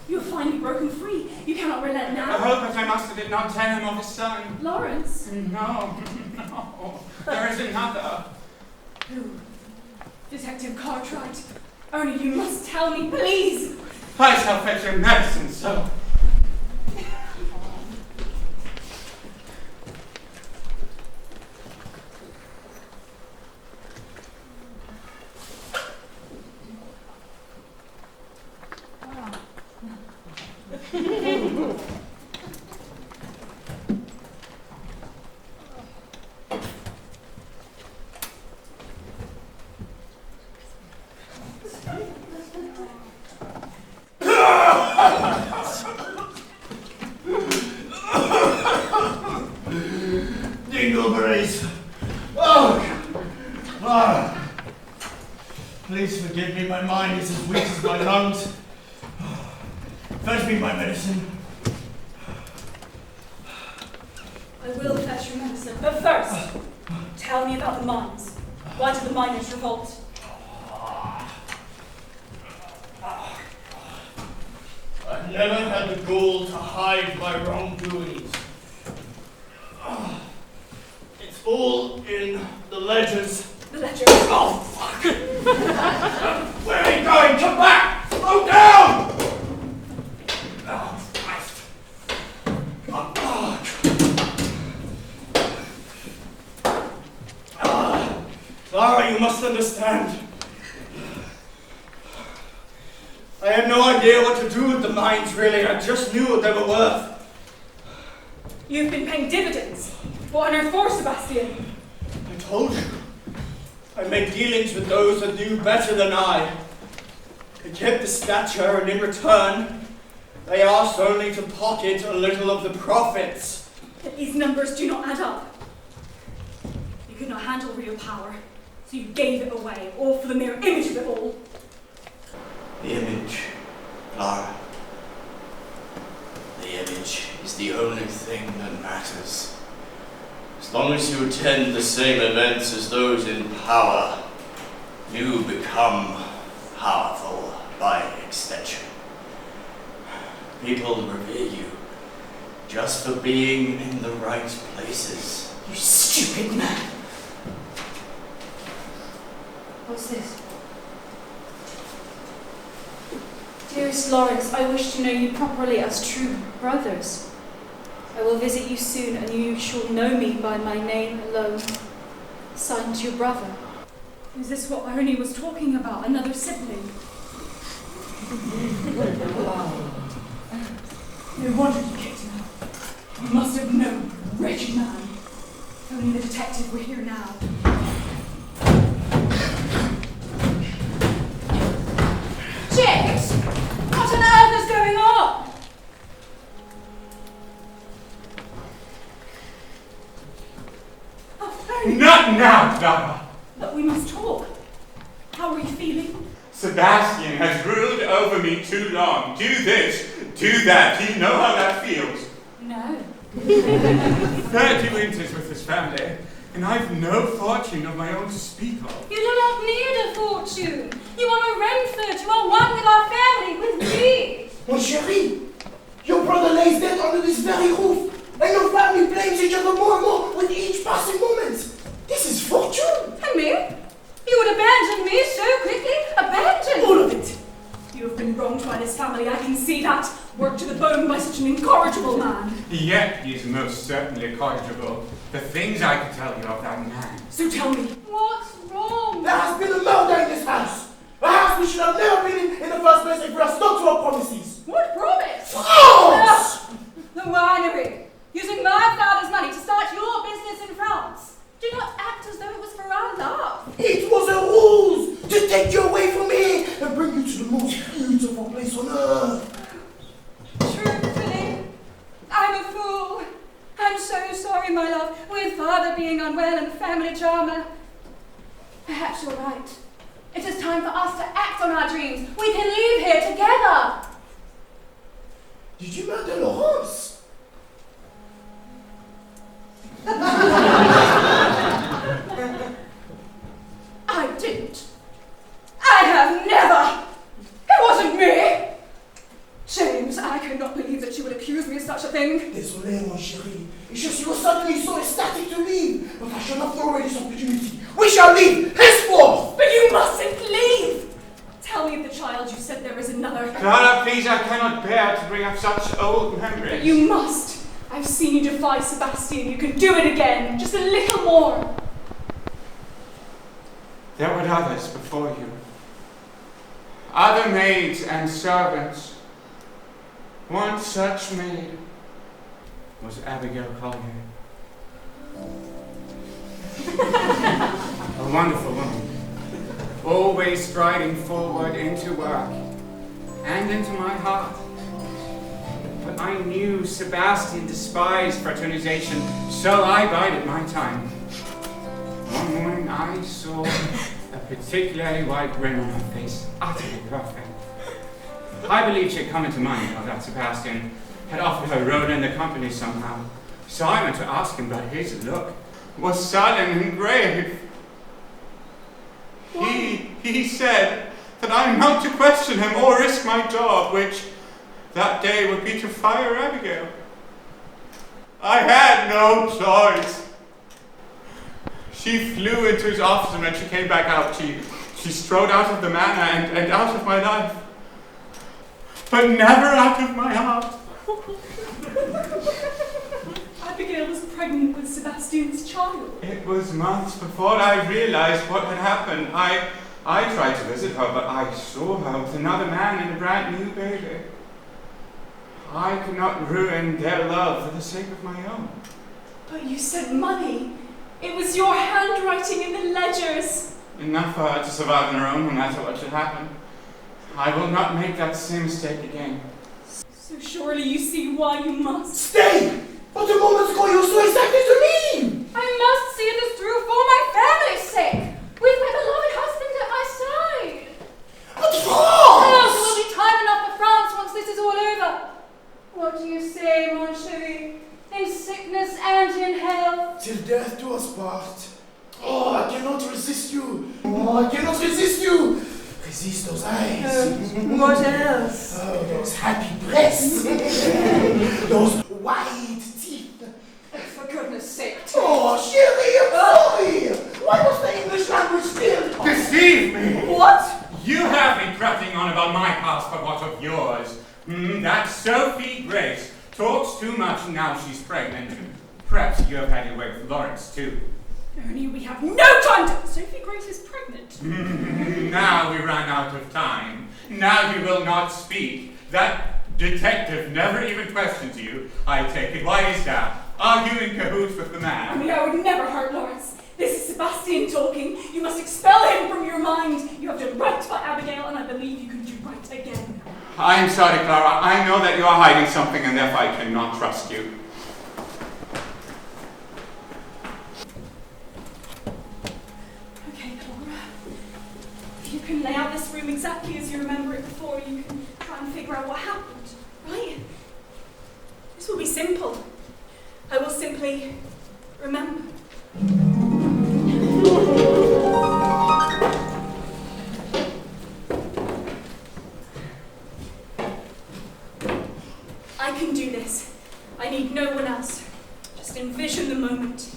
S6: You have finally broken free. You cannot relent now.
S4: I hope that my master did not tell him of his son.
S6: Lawrence?
S4: No. There is another.
S6: Who? Detective Cartwright. Ernie, you must tell me, please.
S4: I shall fetch your medicine, so.
S3: Dingleberries. Oh. Please forgive me, my mind is as weak as my lungs. Fetch me my medicine.
S6: I will fetch your medicine, but first, tell me about the mines. Why did the miners revolt?
S1: I've never had the gall to hide my wrongdoings. It's all in the ledgers.
S6: The ledger.
S1: Oh, fuck! Where are you going? Come back! Slow down! Oh, Christ. Clara, you must understand. I had no idea what to do with the mines, really. I just knew what they were worth.
S2: You've been paying dividends. What on earth for, Sebastian?
S1: I told you. I made dealings with those that knew better than I. They kept the stature, and in return, they asked only to pocket a little of the profits.
S6: But these numbers do not add up. You could not handle real power, so you gave it away, all for the mere image of it all.
S1: The image, Clara. The image is the only thing that matters. As long as you attend the same events as those in power, you become powerful by extension. People revere you just for being in the right places.
S2: You stupid man. What's this?
S6: Dearest Lawrence, I wish to know you properly as true brothers. I will visit you soon, and you shall know me by my name alone. Signed, your brother. Is this what Irony was talking about? Another sibling?
S2: No wonder you kicked him out. You must have known, wretched man. If only the detective were here now. James! What on earth is going on?
S4: Not now, Clara!
S6: But we must talk. How are you feeling?
S4: Sebastian has ruled over me too long. Do this, do that. Do you know how that feels?
S6: No.
S4: 30 winters with his family, and I've no fortune of my own to speak of.
S7: You do not need a fortune. You are a Renford. You are one with our family, with me.
S3: Mon chéri, your brother lays dead under this very roof, and your family blames each other more and more with each passing moment. This is fortune.
S2: And me? You would abandon me so quickly? Abandon?
S6: All of it. You have been wronged by this family, I can see that. Worked to the bone by such an incorrigible man.
S4: Yet he is most certainly corrigible. The things I could tell you of that man.
S6: So tell me.
S7: What's wrong?
S3: There has been a murder in this house. A house we should have never been in the first place if we have stuck to our promises.
S2: What promise?
S3: France!
S2: The winery. Using my father's money to start your business in France. Do not act as though it was for our love.
S3: It was a ruse to take you away from me and bring you to the most beautiful place on earth.
S2: Truthfully, I'm a fool. I'm so sorry, my love, with father being unwell and family drama. Perhaps you're right. It is time for us to act on our dreams. We can leave here together.
S3: Did you murder Laurence?
S2: I didn't. I have never. It wasn't me. James, I cannot believe that you would accuse me of such a thing.
S3: Désolé, mon chéri. It's just you were suddenly so ecstatic to leave. But I shall not throw away this opportunity. We shall leave henceforth.
S6: But you mustn't leave! Tell me of the child you said there is another.
S4: Clara, please, I cannot bear to bring up such old memories.
S6: But you must. I've seen you defy Sebastian. You can do it again. Just a little more.
S4: There were others before you. Other maids and servants. One such maid was Abigail Collier. A wonderful woman, always striding forward into work and into my heart. But I knew Sebastian despised fraternization, so I bided my time. One morning I saw a particularly white grin on her face, utterly perfect. I believe she had come into mind of that Sebastian had offered her role in the company somehow. So I went to ask him, but his look was sullen and grave. He said that I am not to question him or risk my job, which that day would be to fire Abigail. I had no choice. She flew into his office, and when she came back out, she strode out of the manor and out of my life. But never out of my heart.
S6: Abigail was pregnant with Sebastian's child.
S4: It was months before I realized what had happened. I tried to visit her, but I saw her with another man and a brand new baby. I could not ruin their love for the sake of my own.
S6: But you sent money. It was your handwriting in the ledgers.
S4: Enough for her to survive on her own no matter what should happen. I will not make that same mistake again.
S6: So surely you see why you must.
S3: Stay! But a moment ago you were so exactly to me!
S2: I must see this through for my family's sake, with my beloved husband at my side.
S3: But
S2: Oh,
S3: France!
S2: there will be time enough for France once this is all over. What do you say, mon chéri? In sickness and in health?
S3: Till death do us part. Oh, I cannot resist you. Oh, I cannot resist you. Resist those eyes.
S2: What else?
S3: Oh, those happy breasts. Those white teeth.
S2: For goodness sake.
S3: Oh, Sherry, I'm sorry. Why was the English language still?
S4: Deceive me!
S2: What?
S4: You have been prattling on about my past for what of yours. That Sophie-Grace talks too much now she's pregnant. Perhaps you have had your way with Lawrence too.
S6: Ernie, we have no time to... Sophie-Grace is pregnant.
S4: Now we ran out of time. Now you will not speak. That detective never even questions you. I take it. Why is that? Are you in cahoots with the man?
S6: Ernie, I would never hurt Lawrence. This is Sebastian talking. You must expel him from your mind. You have done right by Abigail, and I believe you can do right again.
S4: I am sorry, Clara. I know that you are hiding something, and therefore I cannot trust you.
S6: Okay, Clara. If you can lay out this room exactly as you remember it before, you can try and figure out what happened, right? This will be simple. I will simply remember. I can do this. I need no one else. Just envision the moment.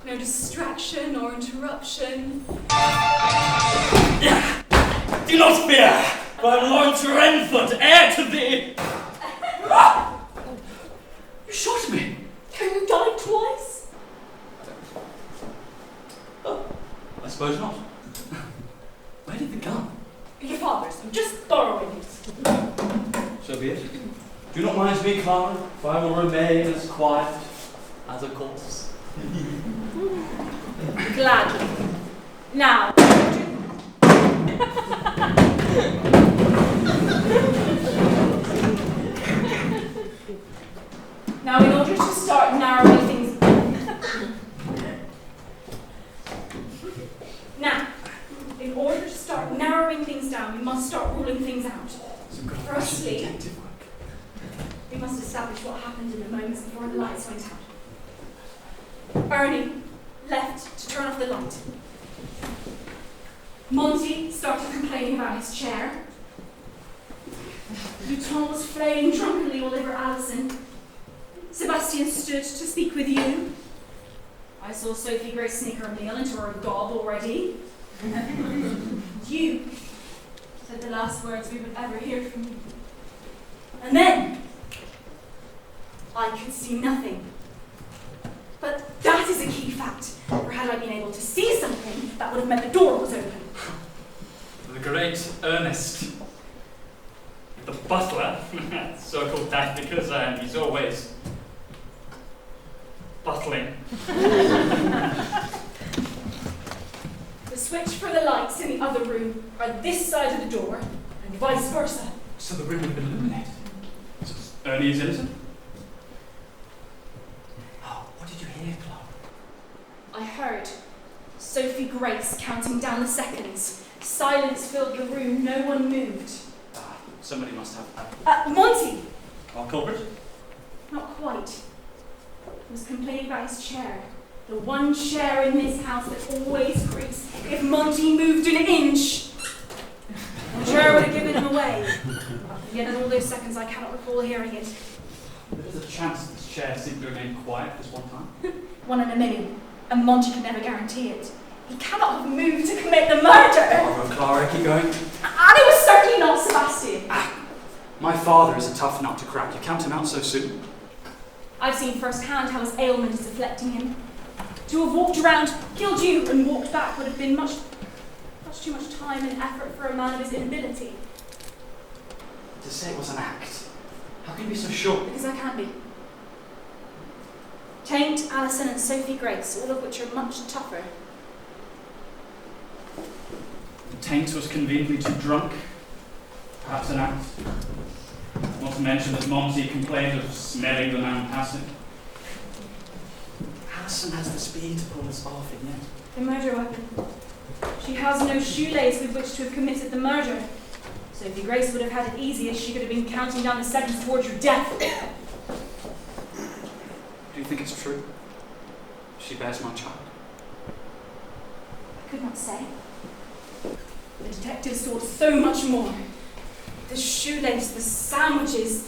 S6: No distraction or interruption.
S8: Do not fear, for I am Lawrence Renford, heir to thee. You shot me.
S6: Can you die twice?
S8: Oh, I suppose not. Where did the gun?
S6: Your father's. I'm just borrowing it.
S8: So be it. Do not mind me, Clara, for I will remain as quiet as a corpse.
S6: Gladly. Now. Now, in order to start narrowing things... Now, in order to start narrowing things down, we must start ruling things out. Firstly, we must establish what happened in the moments before the lights went out. Ernie left to turn off the light. Monty started complaining about his chair. LuTaint was flailing drunkenly all over Allison. Sebastian stood to speak with you. I saw Sophie-Grace sneak her meal into her gob already. You said the last words we would ever hear from you. And then, I could see nothing. But that is a key fact. For had I been able to see something, that would have meant the door was open.
S5: The great Ernest. The butler, so-called that because he's always bustling.
S6: The switch for the lights in the other room are this side of the door, and vice versa.
S5: So the room had been illuminated. So Ernie is innocent?
S8: Oh, what did you hear, Clara?
S6: I heard Sophie-Grace counting down the seconds. Silence filled the room, no one moved.
S5: Somebody must have...
S6: Monty!
S5: Our culprit?
S6: Not quite. He was complaining about his chair. The one chair in this house that always creaks if Monty moved an inch. The chair would have given him away. Yet in all those seconds I cannot recall hearing it.
S5: There's a chance this chair seemed to remain quiet this one time.
S6: 1 in a million. And Monty can never guarantee it. He cannot have moved to commit the murder.
S10: Bravo, Clara, keep going.
S6: And it was certainly not Sebastian.
S10: My father is a tough nut to crack. You count him out so soon.
S6: I've seen firsthand how his ailment is afflicting him. To have walked around, killed you, and walked back would have been much too much time and effort for a man of his inability.
S8: To say it was an act, how can you be so sure?
S6: Because I can be. Taint, Allison, and Sophie-Grace, all of which are much tougher.
S5: Taint was conveniently too drunk. Perhaps an act. Not to mention that Monty complained of smelling the man passing.
S8: Allison has the speed to pull this off, isn't it?
S6: The murder weapon. She has no shoelace with which to have committed the murder. Sophie-Grace would have had it easy as she could have been counting down the seconds towards your death.
S8: Do you think it's true? She bears my child.
S6: I could not say. The detective saw so much more. The shoelace, the sandwiches,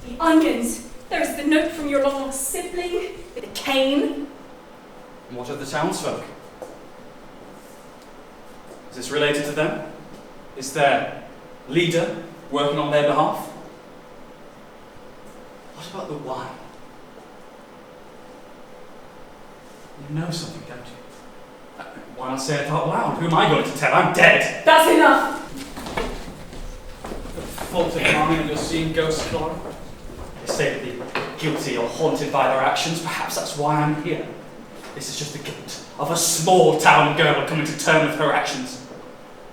S6: the onions. There is the note from your long-lost sibling, with a cane.
S8: And what of the townsfolk? Is this related to them? Is their leader working on their behalf? What about the wine? You know something, don't you? Why not say it out loud? Who am I going to tell? I'm dead!
S6: That's enough!
S8: Fault of harming and you're seeing ghosts, Clara? They say that the guilty are haunted by their actions. Perhaps that's why I'm here. This is just the guilt of a small town girl coming to terms with her actions.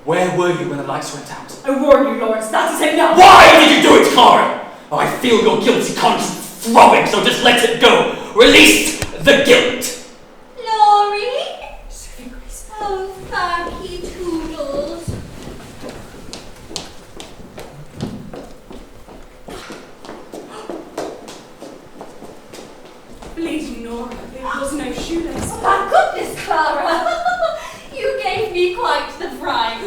S8: Where were you when the lights went out?
S6: I warn you, Lawrence, that is enough!
S8: Why did you do it, Clara? Oh, I feel your guilty conscience throbbing, so just let it go. Release the guilt.
S7: Laurie? Oh, funky toodles.
S6: Bleeding, Nora. There was no shoelace.
S7: Oh my goodness, Clara! You gave me quite the fright.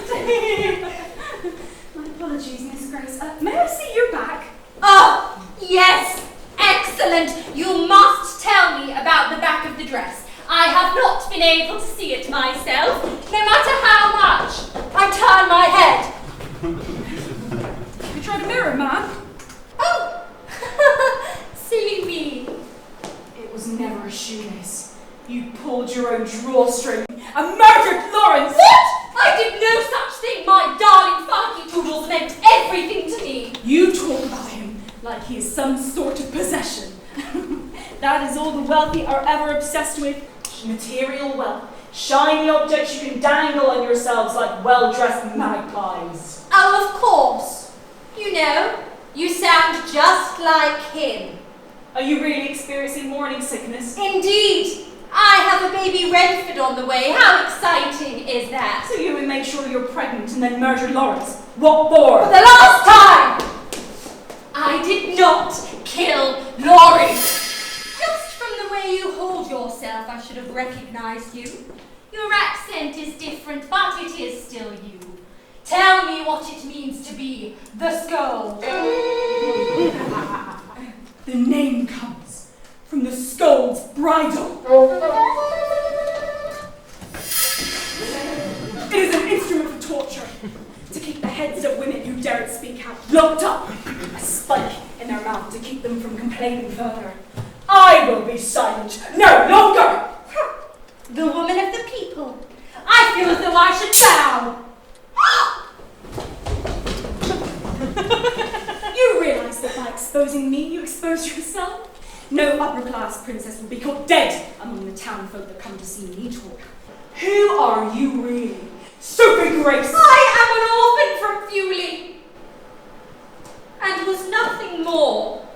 S6: My apologies, Miss Grace. May I see your back?
S7: Oh, yes! Excellent! You must tell me about the back of the dress. I have not been able to see it myself, no matter how much I turn my head.
S6: You tried a mirror, man?
S7: Oh! Silly me.
S6: It was never a shoelace. You pulled your own drawstring and murdered Lawrence!
S7: What? I did no such thing. My darling Funky Toodles meant everything to me.
S6: You talk about him like he is some sort of possession. That is all the wealthy are ever obsessed with. Material wealth. Shiny objects you can dangle on yourselves like well-dressed magpies.
S7: Oh, of course. You know, you sound just like him.
S6: Are you really experiencing morning sickness?
S7: Indeed. I have a baby Renford on the way. How exciting is that?
S6: So you would make sure you're pregnant and then murder Lawrence. What for?
S7: For the last time! I did not kill Laurie. Just from the way you hold yourself, I should have recognized you. Your accent is different, but it is still you. Tell me what it means to be the Scold.
S6: The name comes from the Scold's bridle. It is an instrument for torture, to keep the heads of women who daren't speak out locked up, a spike in their mouth to keep them from complaining further. I will be silent no longer!
S7: The woman of the people. I feel as though I should bow.
S6: You realize that by exposing me, you expose yourself? No upper-class princess will be caught dead among the town folk that come to see me talk. Who are you really? Sophie-Grace!
S7: I am an orphan from Fewley, and was nothing more,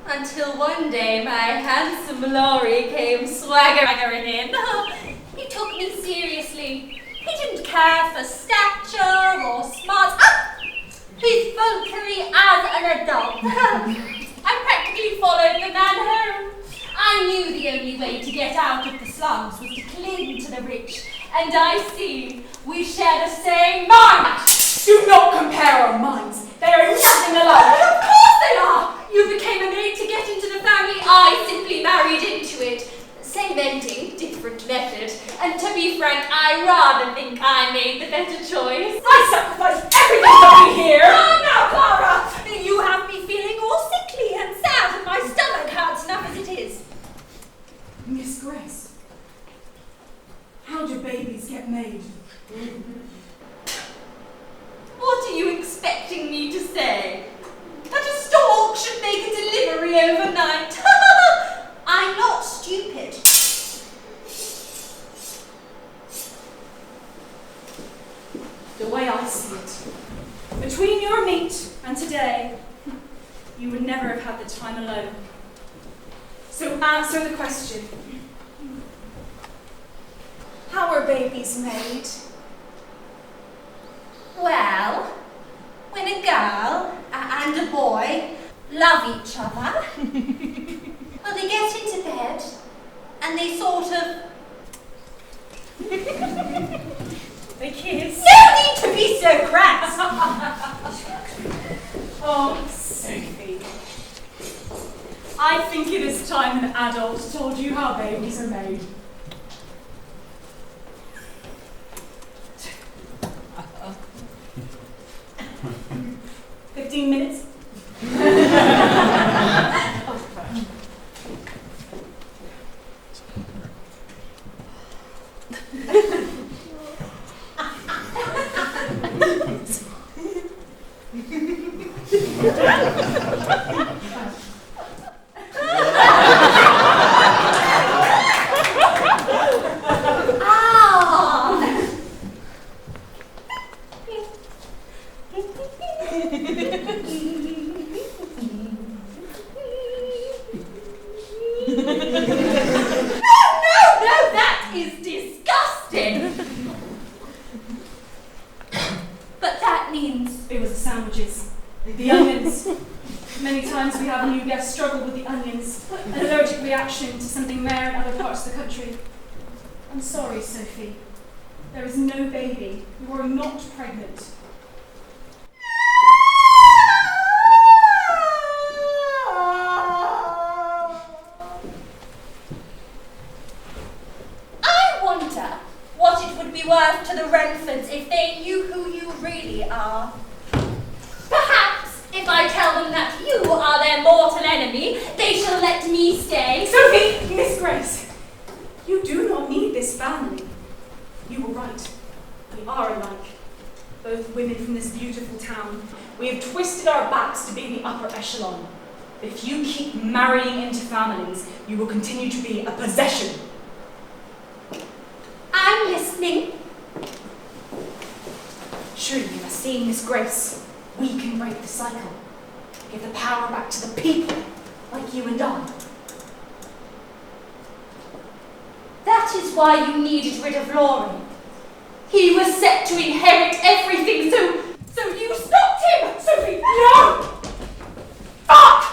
S7: until one day my handsome Laurie came swaggering in. He took me seriously. He didn't care for stature or smarts. His folklore as an adult. I practically followed the man home. I knew the only way to get out of the slums was to cling to the rich, and I see we share the same mind.
S6: Do not compare our minds. They are nothing alike.
S7: But of course they are. You became a maid to get into the family. I simply married into it. Same ending, different method. And to be frank, I rather think I made the better choice.
S6: I sacrificed everything to be here.
S7: Oh, now, Clara, you have me feeling all sickly and sad, and my stomach hurts enough as it
S6: Grace, how do babies get made?
S7: What are you expecting me to say? That a stork should make a delivery overnight? I'm not stupid.
S6: The way I see it, between your meet and today, you would never have had the time alone. So answer the question. How are babies made?
S7: Well, when a girl and a boy love each other, well, they get into bed and they sort of...
S6: They kiss.
S7: No need to be so crass!
S6: Oh, Sophie. I think it is time an adult told you how babies are made. "15 minutes? I'm sorry, Sophie. There is no baby. You are not pregnant.
S7: I wonder what it would be worth to the Renfords if they knew who you really are. Perhaps if I tell them that you are their mortal enemy, they shall let me stay.
S6: Sophie! Miss Grace! You do not need this family. You were right. We are alike. Both women from this beautiful town. We have twisted our backs to be in the upper echelon. If you keep marrying into families, you will continue to be a possession.
S7: I'm listening.
S6: Surely you must see, Miss Grace. We can break the cycle. Give the power back to the people, like you and I.
S7: That is why you needed rid of Lauren. He was set to inherit everything, so you stopped him!
S6: Sophie, no! Fuck!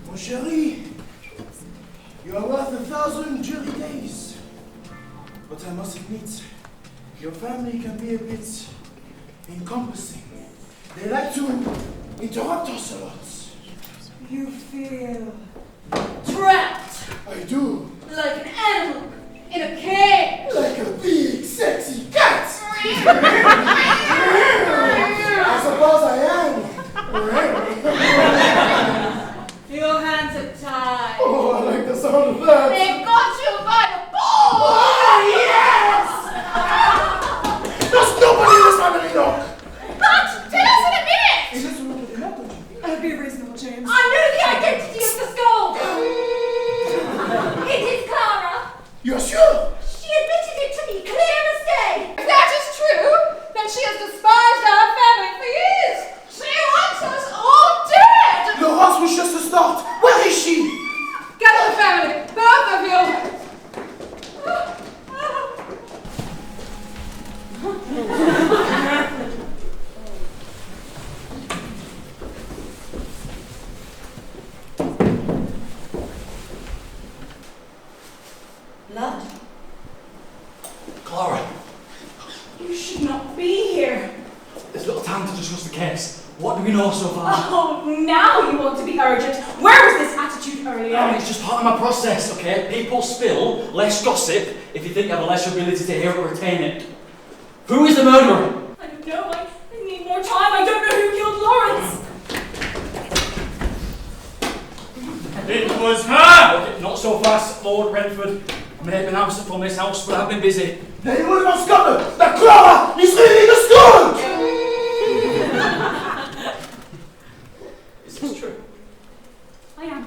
S3: Mon chéri, you are worth 1,000 jury days. But I must admit, your family can be a bit encompassing. They like to interrupt us a lot.
S9: You feel trapped.
S3: I do.
S9: Like an animal in a cage.
S3: Like a big, sexy cat. I suppose I am.
S9: Your hands are tied.
S3: Oh, I like the sound of that.
S9: They've got you by the balls.
S3: Oh, yes! Does nobody in this family knock?
S9: But tell us in a minute.
S3: Is this nobody knock, don't you think?
S9: I'll be reasonable, James.
S7: I know the identity of the skull! It is Clara!
S3: You're sure?
S7: She admitted it to me clear as day!
S9: If that is true, then she has despised our family for years. She wants us all dead.
S3: Laurence was just a start. Where is she?
S9: Gather the family, both of you.
S6: Blood.
S8: Clara,
S6: You should not be here.
S8: there's little time to discuss the case. What do we know so far?
S6: Oh, now you want to be urgent. Where was this attitude earlier.
S8: Oh, it's just part of my process, okay? People spill less gossip if you think you have a less ability to hear it or retain it. Who is the murderer?
S6: I don't know. I need more time. I don't know who killed Lawrence.
S1: It was her!
S8: Okay, not so fast, Lord Renford. I may have been absent from this house, but I've been busy.
S3: Then you would have discovered that Clara is really the stone!
S8: Is this true?
S6: I am.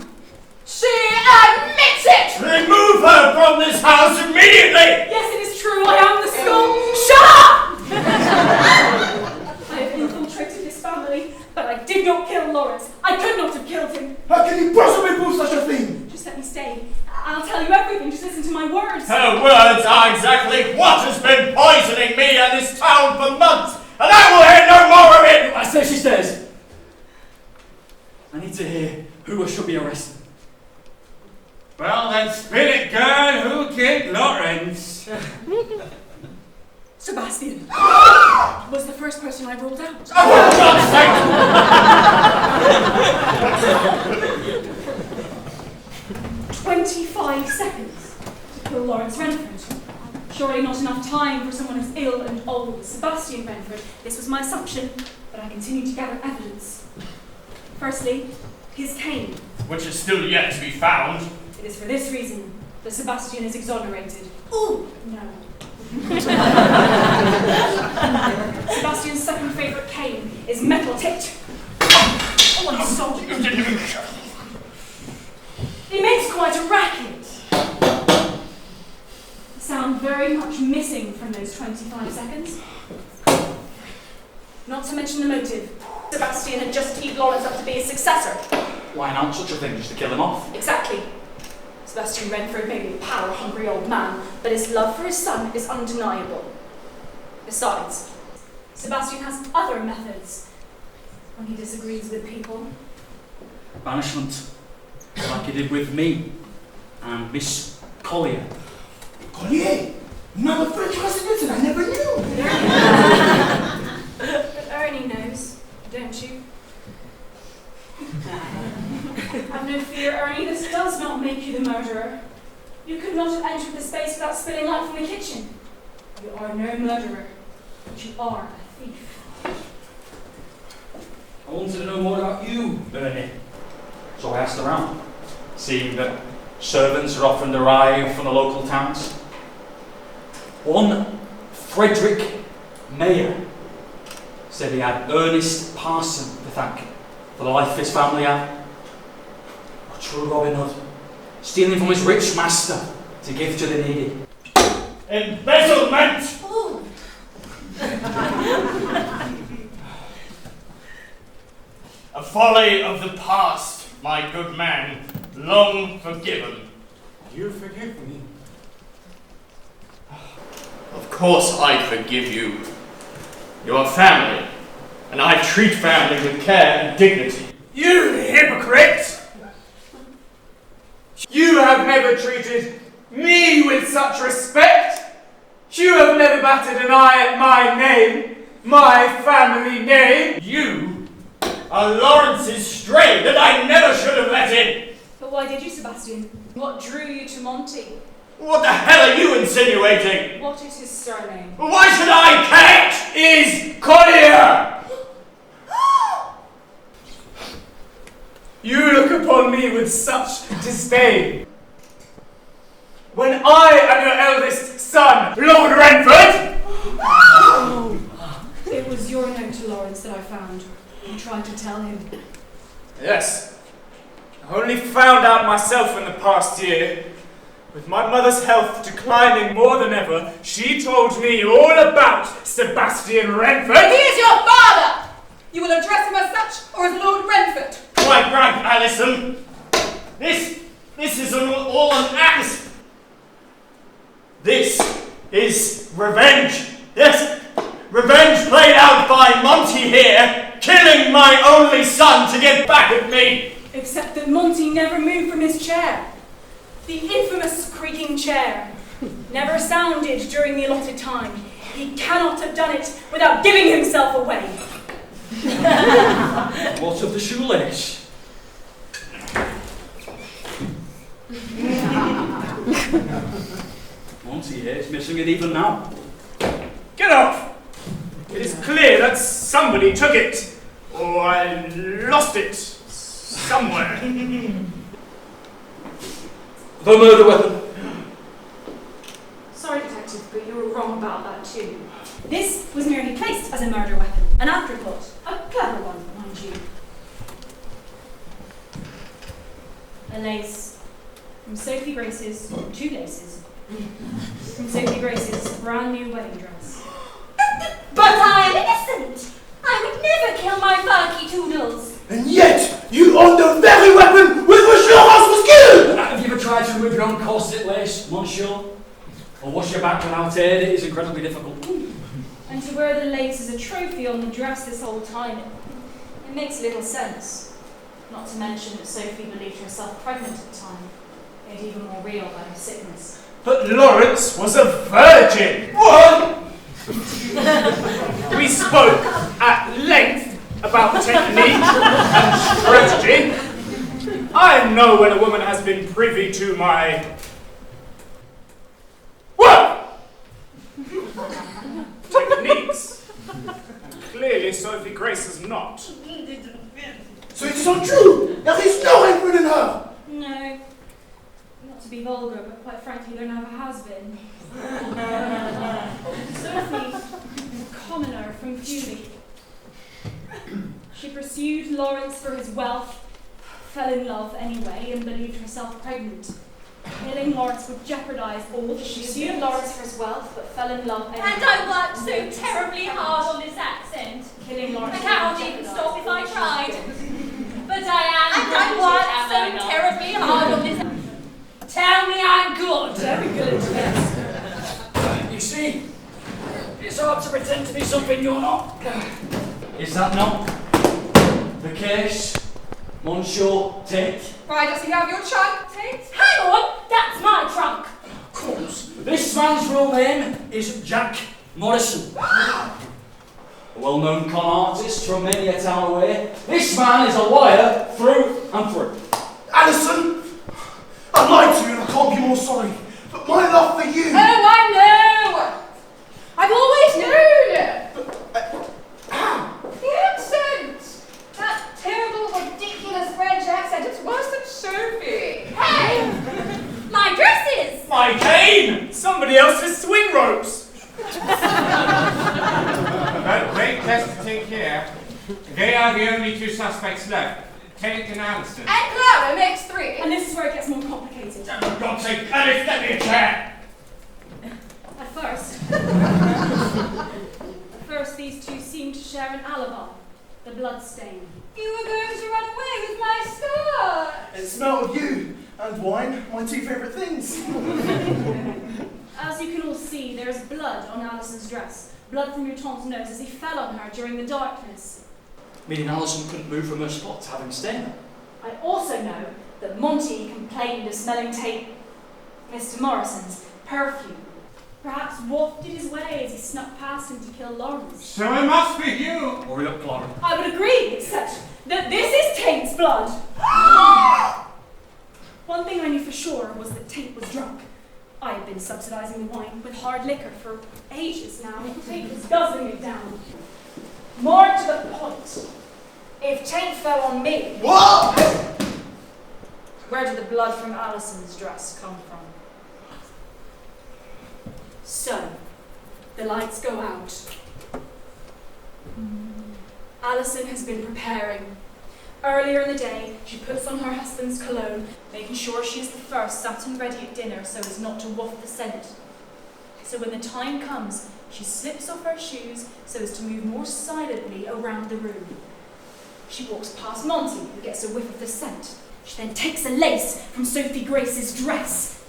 S9: She admits it!
S1: Remove her from this house immediately!
S6: Yes, it is true. I am the skull. Shut up! I have infiltrated this family, but I did not kill Lawrence. I could not have killed him.
S3: How can you possibly prove such a thing?
S6: Just let me stay. I'll tell you everything. Just listen to my words.
S1: Her words are exactly what has been poisoning me and this town for months, and I will hear no more of it!
S8: I say she stays. I need to hear who should be arrested.
S4: Well, then spill it, girl. Who killed Lawrence?
S6: Sebastian was the first person I ruled out.
S1: Oh, for God's sake!
S6: 25 seconds to kill Lawrence Renford. Surely not enough time for someone as ill and old as Sebastian Renford. This was my assumption, but I continue to gather evidence. Firstly, his cane.
S1: Which is still yet to be found.
S6: It is for this reason that Sebastian is exonerated. Ooh, no. Sebastian's second favourite cane is metal-tipped. Oh, I'm sorry. It makes quite a racket. Sound very much missing from those 25 seconds. Not to mention the motive. Sebastian had just teed Lawrence up to be his successor.
S8: Why announce such a thing just to kill him off?
S6: Exactly. Sebastian Renford may be a power-hungry old man, but his love for his son is undeniable. Besides, Sebastian has other methods when he disagrees with people.
S8: Banishment. Like he did with me and Miss Collier.
S3: Collier? Another French resident and I never knew!
S6: But Ernie knows, don't you? Have no fear, Ernie, this does not make you the murderer. You could not have entered the space without spilling light from the kitchen. You are no murderer, but you are a thief.
S8: I wanted to know more about you, Ernie. So I asked around, seeing that servants are often derived from the local towns. One Frederick Mayer said he had Ernest Parsons to thank for the life his family had. A true Robin Hood, stealing from his rich master to give to the needy.
S1: Embezzlement!
S6: Ooh.
S1: A folly of the past, my good man, long forgiven.
S4: You forgive me?
S1: Of course I forgive you. You are family, and I treat family with care and dignity.
S5: You hypocrite! You have never treated me with such respect. You have never batted an eye at my name, my family name.
S1: You are Lawrence's stray that I never should have let in.
S6: But why did you, Sebastian? What drew you to Monty?
S1: What the hell are you insinuating?
S6: What is his surname?
S1: Why should I care?
S5: Is Courtyard. You look upon me with such disdain. When I am your eldest son, Lord Renford!
S6: It was your note to Lawrence that I found. You tried to tell him.
S5: Yes. I only found out myself in the past year. With my mother's health declining more than ever, she told me all about Sebastian Renford.
S9: He is your father! You will address him as such, or as Lord Renford?
S1: Quite right, Allison. This is all an act. This is revenge. Yes, revenge played out by Monty here, killing my only son to get back at me.
S6: Except that Monty never moved from his chair. The infamous creaking chair never sounded during the allotted time. He cannot have done it without giving himself away.
S8: What of the shoelace? Monty here is missing it even now.
S5: Get off! It is clear that somebody took it, or I lost it somewhere.
S8: The murder weapon.
S6: Sorry, Detective, but you were wrong about that too. This was merely placed as a murder weapon, an afterthought. A clever one, mind you. A lace from Sophie-Grace's, 2 laces, from Sophie-Grace's brand new wedding dress.
S7: But I am innocent! I would never kill my funky toodles!
S3: And yet, you own the very weapon with which your house was killed!
S8: Have you ever tried to remove your own corset lace, monsieur? Or wash your back without it? It is incredibly difficult.
S6: And to wear the lace as a trophy on the dress this whole time, it makes little sense. Not to mention that Sophie believed herself pregnant at the time, made even more real by her sickness.
S5: But Lawrence was a virgin! What? We spoke at length about technique and strategy. I know when a woman has been privy to my... What? Techniques. Clearly Sophie-Grace is not.
S3: So it is untrue! There is no Renford in her!
S6: No. Not to be vulgar, but quite frankly, there never has been. Sophie, a commoner from Fewley. She pursued Lawrence for his wealth, fell in love anyway, and believed herself pregnant. Killing Lawrence would jeopardise all that she pursued Lawrence for his wealth, but fell in love anyway.
S7: And I worked so terribly hard on this accent.
S6: Killing Lawrence
S7: I cannot even stop if I tried. But I am good. And I worked so terribly hard on this accent. Tell me I'm good.
S6: Very good, yes.
S8: You see, it's hard to pretend to be something you're not. Is that not the case, Monsieur Tate?
S9: Why does he have your trunk, Tate?
S7: Hang on, that's my trunk.
S8: Of course. This man's real name is Jack Morrison. A well-known con artist from many a town away. This man is a liar through and through.
S3: Allison! I lied to you and I can't be more sorry. But my love for you...
S9: Oh, I know! I've always known! The accent! That terrible, ridiculous French accent, it's worse than Sophie.
S7: Hey! My dresses!
S5: My cane! Somebody else's swing ropes!
S4: But wait just to think here. They are the only 2 suspects left. Tate and Allison.
S9: And Clara makes 3.
S6: And this is where it gets more complicated.
S5: For God's sake, Ellis, get me a chair!
S6: At first, these 2 seemed to share an alibi, the blood stain.
S9: You were going to run away with my skirt!
S3: It smelled of you and wine, my 2 favourite things.
S6: As you can all see, there is blood on Allison's dress. Blood from LuTaint's nose as he fell on her during the darkness.
S8: Meaning Allison couldn't move from her spot, having stayed there.
S6: I also know that Monty complained of smelling Mr. Morrison's perfume. Perhaps wafted his way as he snuck past him to kill Lawrence.
S4: So it must be you!
S8: Hurry up, Clara.
S6: I would agree, except that this is Taint's blood. One thing I knew for sure was that Taint was drunk. I had been subsidising the wine with hard liquor for ages now. Taint was guzzling it down. More to the point, if Taint fell on me,
S3: What?
S6: where did the blood from Allison's dress come from? So, the lights go out. Allison has been preparing. Earlier in the day, she puts on her husband's cologne, making sure she is the first sat and ready at dinner so as not to waft the scent. So when the time comes, she slips off her shoes so as to move more silently around the room. She walks past Monty, who gets a whiff of the scent. She then takes a lace from Sophie-Grace's dress.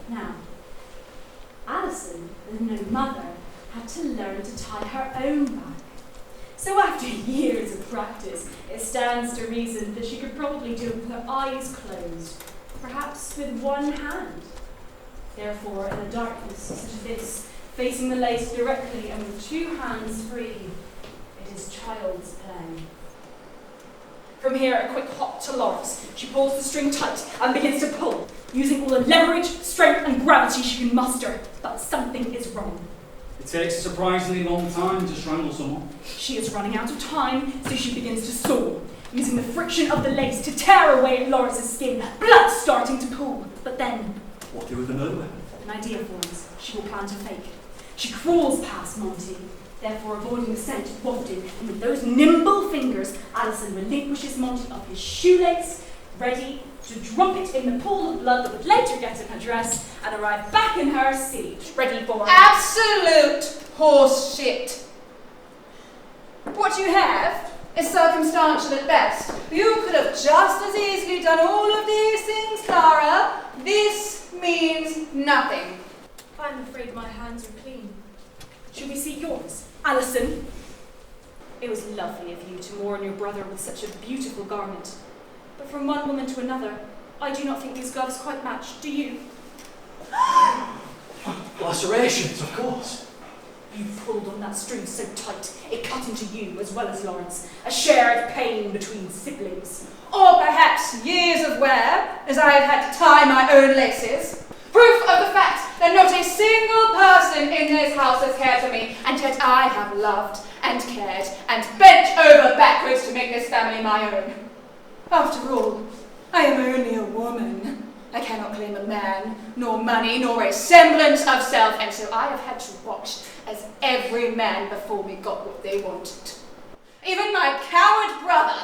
S6: Now, Allison, with no mother, had to learn to tie her own bag. So after years of practice, it stands to reason that she could probably do it with her eyes closed, perhaps with one hand. Therefore, in a darkness such as this, facing the lace directly and with 2 hands free, it is child's play. From here, a quick hop to Lawrence. She pulls the string tight and begins to pull, using all the leverage, strength, and gravity she can muster. But something is wrong.
S8: It takes a surprisingly long time to strangle someone.
S6: She is running out of time, so she begins to soar, using the friction of the lace to tear away at Lawrence's skin, blood starting to pool. But then,
S8: What do with another weapon?
S6: an idea forms. She will plant a fake. She crawls past Monty, therefore avoiding the scent wafted, and with those nimble fingers, Allison relinquishes Monty of his shoelace, ready to drop it in the pool of blood that would later get in her dress and arrive back in her siege, ready for
S2: Absolute horse shit. What you have is circumstantial at best. You could have just as easily done all of these things, Clara. This means nothing.
S6: I'm afraid my hands are clean. Should we see yours, Allison? It was lovely of you to mourn your brother with such a beautiful garment. But from one woman to another, I do not think these gloves quite match, do you?
S8: Lacerations, of course.
S6: You pulled on that string so tight, it cut into you as well as Lawrence, a shared pain between siblings.
S2: Or perhaps years of wear, as I have had to tie my own laces. Proof of the fact that not a single person in this house has cared for me, and yet I have loved and cared and bent over backwards to make this family my own. After all, I am only a woman. I cannot claim a man, nor money, nor a semblance of self, and so I have had to watch as every man before me got what they wanted. Even my coward brother,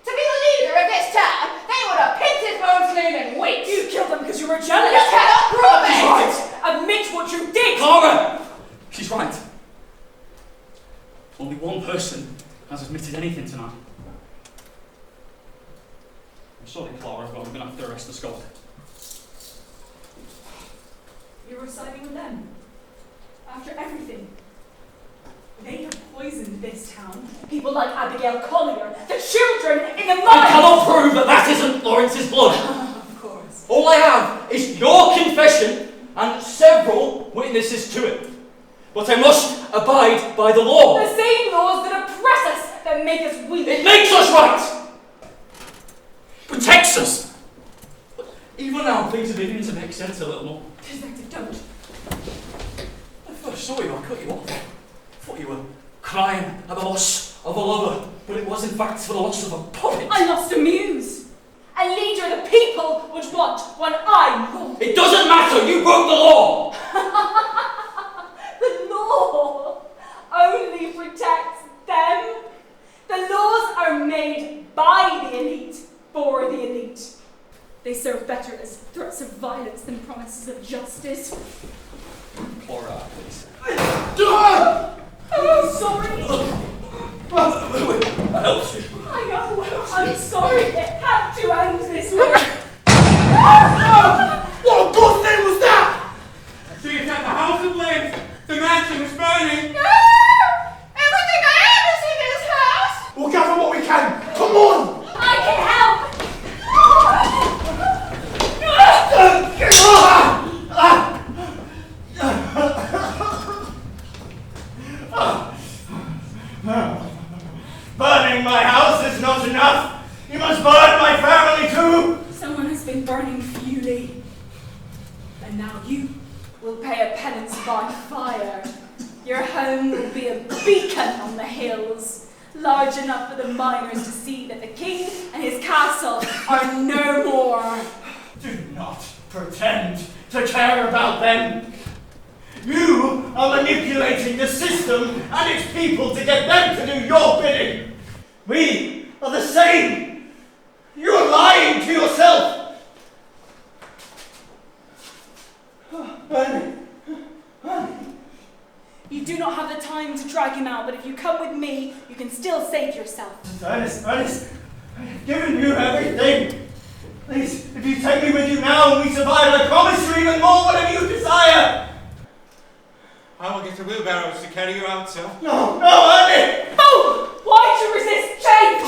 S2: to be the leader of this town, they would have picked his bones clean and wait.
S6: You killed them because you were jealous.
S2: You cannot prove it!
S8: She's right!
S6: Admit what you did!
S8: Clara! She's right. Only one person has admitted anything tonight. I'm sorry, Clara, but I'm going to have to arrest the Scot.
S6: You were siding with them. After everything. They have poisoned this town. People like Abigail Collier, the children in the mines!
S8: I cannot prove that that isn't Lawrence's blood.
S6: Of course.
S8: All I have is your confession and several witnesses to it. But I must abide by the law.
S6: The same laws that oppress us, that make us weak.
S8: It makes us right! Protects us! But even now, things are beginning to make sense a little more.
S6: Detective, don't.
S8: I first saw you, I cut you off. I thought you were crying at the loss of a lover, but it was in fact for the loss of a puppet.
S6: I lost a muse. A leader the people would want when I ruled.
S8: It doesn't matter, you broke the law!
S6: The law only protects them. The laws are made by the elite for the elite. They serve better as threats of violence than promises of justice.
S8: Clara, please.
S6: I'm sorry.
S8: I helped you.
S6: I know. I'm sorry. It had to end this way.
S3: What God's name was that?
S4: So you set the house ablaze. The mansion is burning.
S2: No! Everything I am is in this house!
S3: We'll gather what we can. Come on!
S6: I can help.
S1: Burning my house is not enough. You must burn my family too.
S6: Someone has been burning Fuley. And now you will pay a penance by fire. Your home will be a beacon on the hills, large enough for the miners to see that the king and his castle are no more.
S1: Do not pretend to care about them. You are manipulating the system and its people to get them to do your bidding. We are the same. You are lying to yourself.
S6: You do not have the time to drag him out, but if you come with me, you can still save yourself.
S1: Ernest, I've given you everything. Please, if you take me with you now and we survive, I promise you even more, whatever you desire.
S4: I will get the wheelbarrows to carry you out, sir.
S1: No, Ernest!
S6: Oh! Why do you resist change?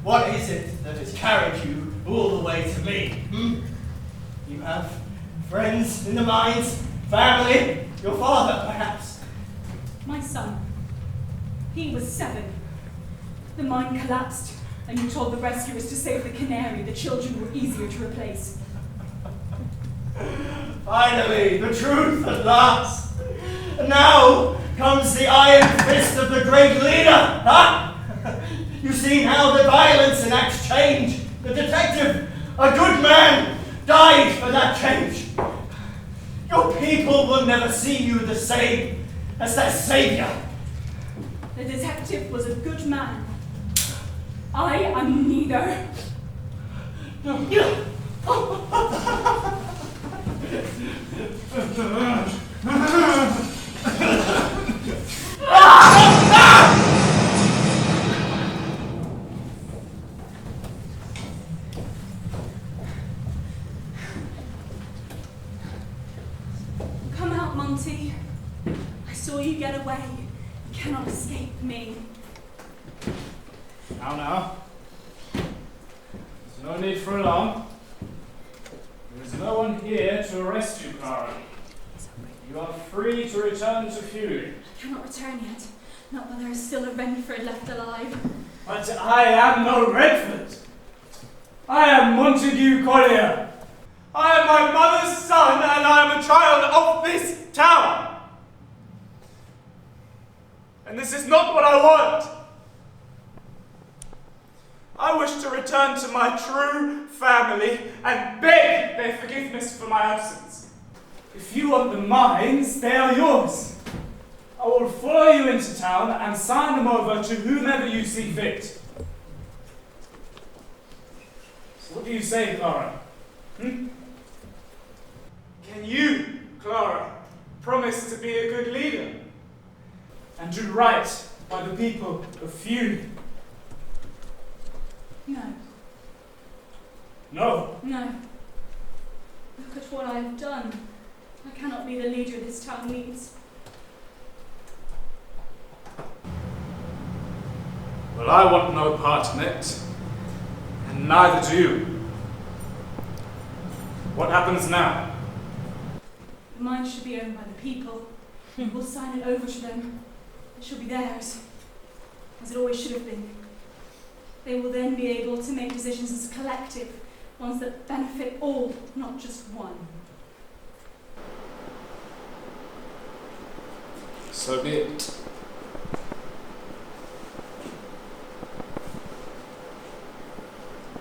S1: What is it that has carried you all the way to me? You have friends in the mines, family, your father, perhaps.
S6: My son. He was 7. The mine collapsed, and you told the rescuers to save the canary. The children were easier to replace.
S1: Finally, the truth at last. And now comes the iron fist of the great leader, huh? You see now the violence enacts change. The detective, a good man, died for that change. Your people will never see you the same as their savior.
S6: The detective was a good man. I am neither. Come out, Monty. I saw you get away. You cannot escape me.
S5: Now. There's no need for alarm. There is no one here to arrest you, Clara. You are free to return to Fewley.
S6: I cannot return yet. Not while there is still a Renford left alive.
S5: But I am no Renford. I am Montague Collier. I am my mother's son, and I am a child of this town. And this is not what I want. I wish to return to my true family and beg their forgiveness for my absence. If you want the mines, they are yours. I will follow you into town and sign them over to whomever you see fit. So what do you say, Clara? Can you, Clara, promise to be a good leader and do right by the people of Fewley?
S6: No.
S5: No.
S6: No. Look at what I have done. I cannot be the leader this town needs.
S5: Well, I want no part in it, and neither do you. What happens now?
S6: The mine should be owned by the people. We'll sign it over to them. It shall be theirs, as it always should have been. They will then be able to make decisions as a collective, ones that benefit all, not just one.
S5: So be it.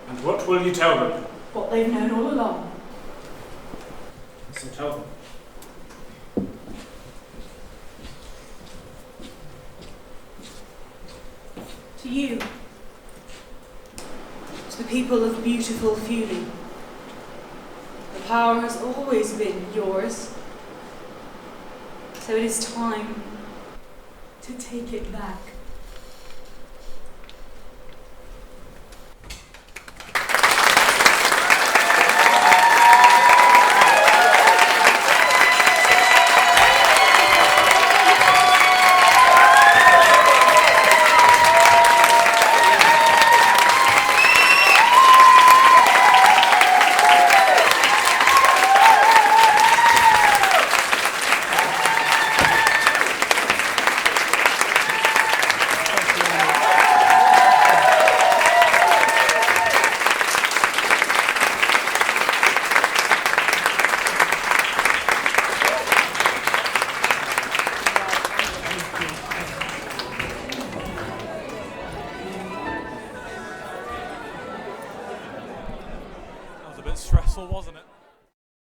S5: And what will you tell them?
S6: What they've known all along.
S5: So tell them.
S6: To you, to the people of beautiful Fewley, the power has always been yours, so it is time to take it back.
S10: Stressful, wasn't it?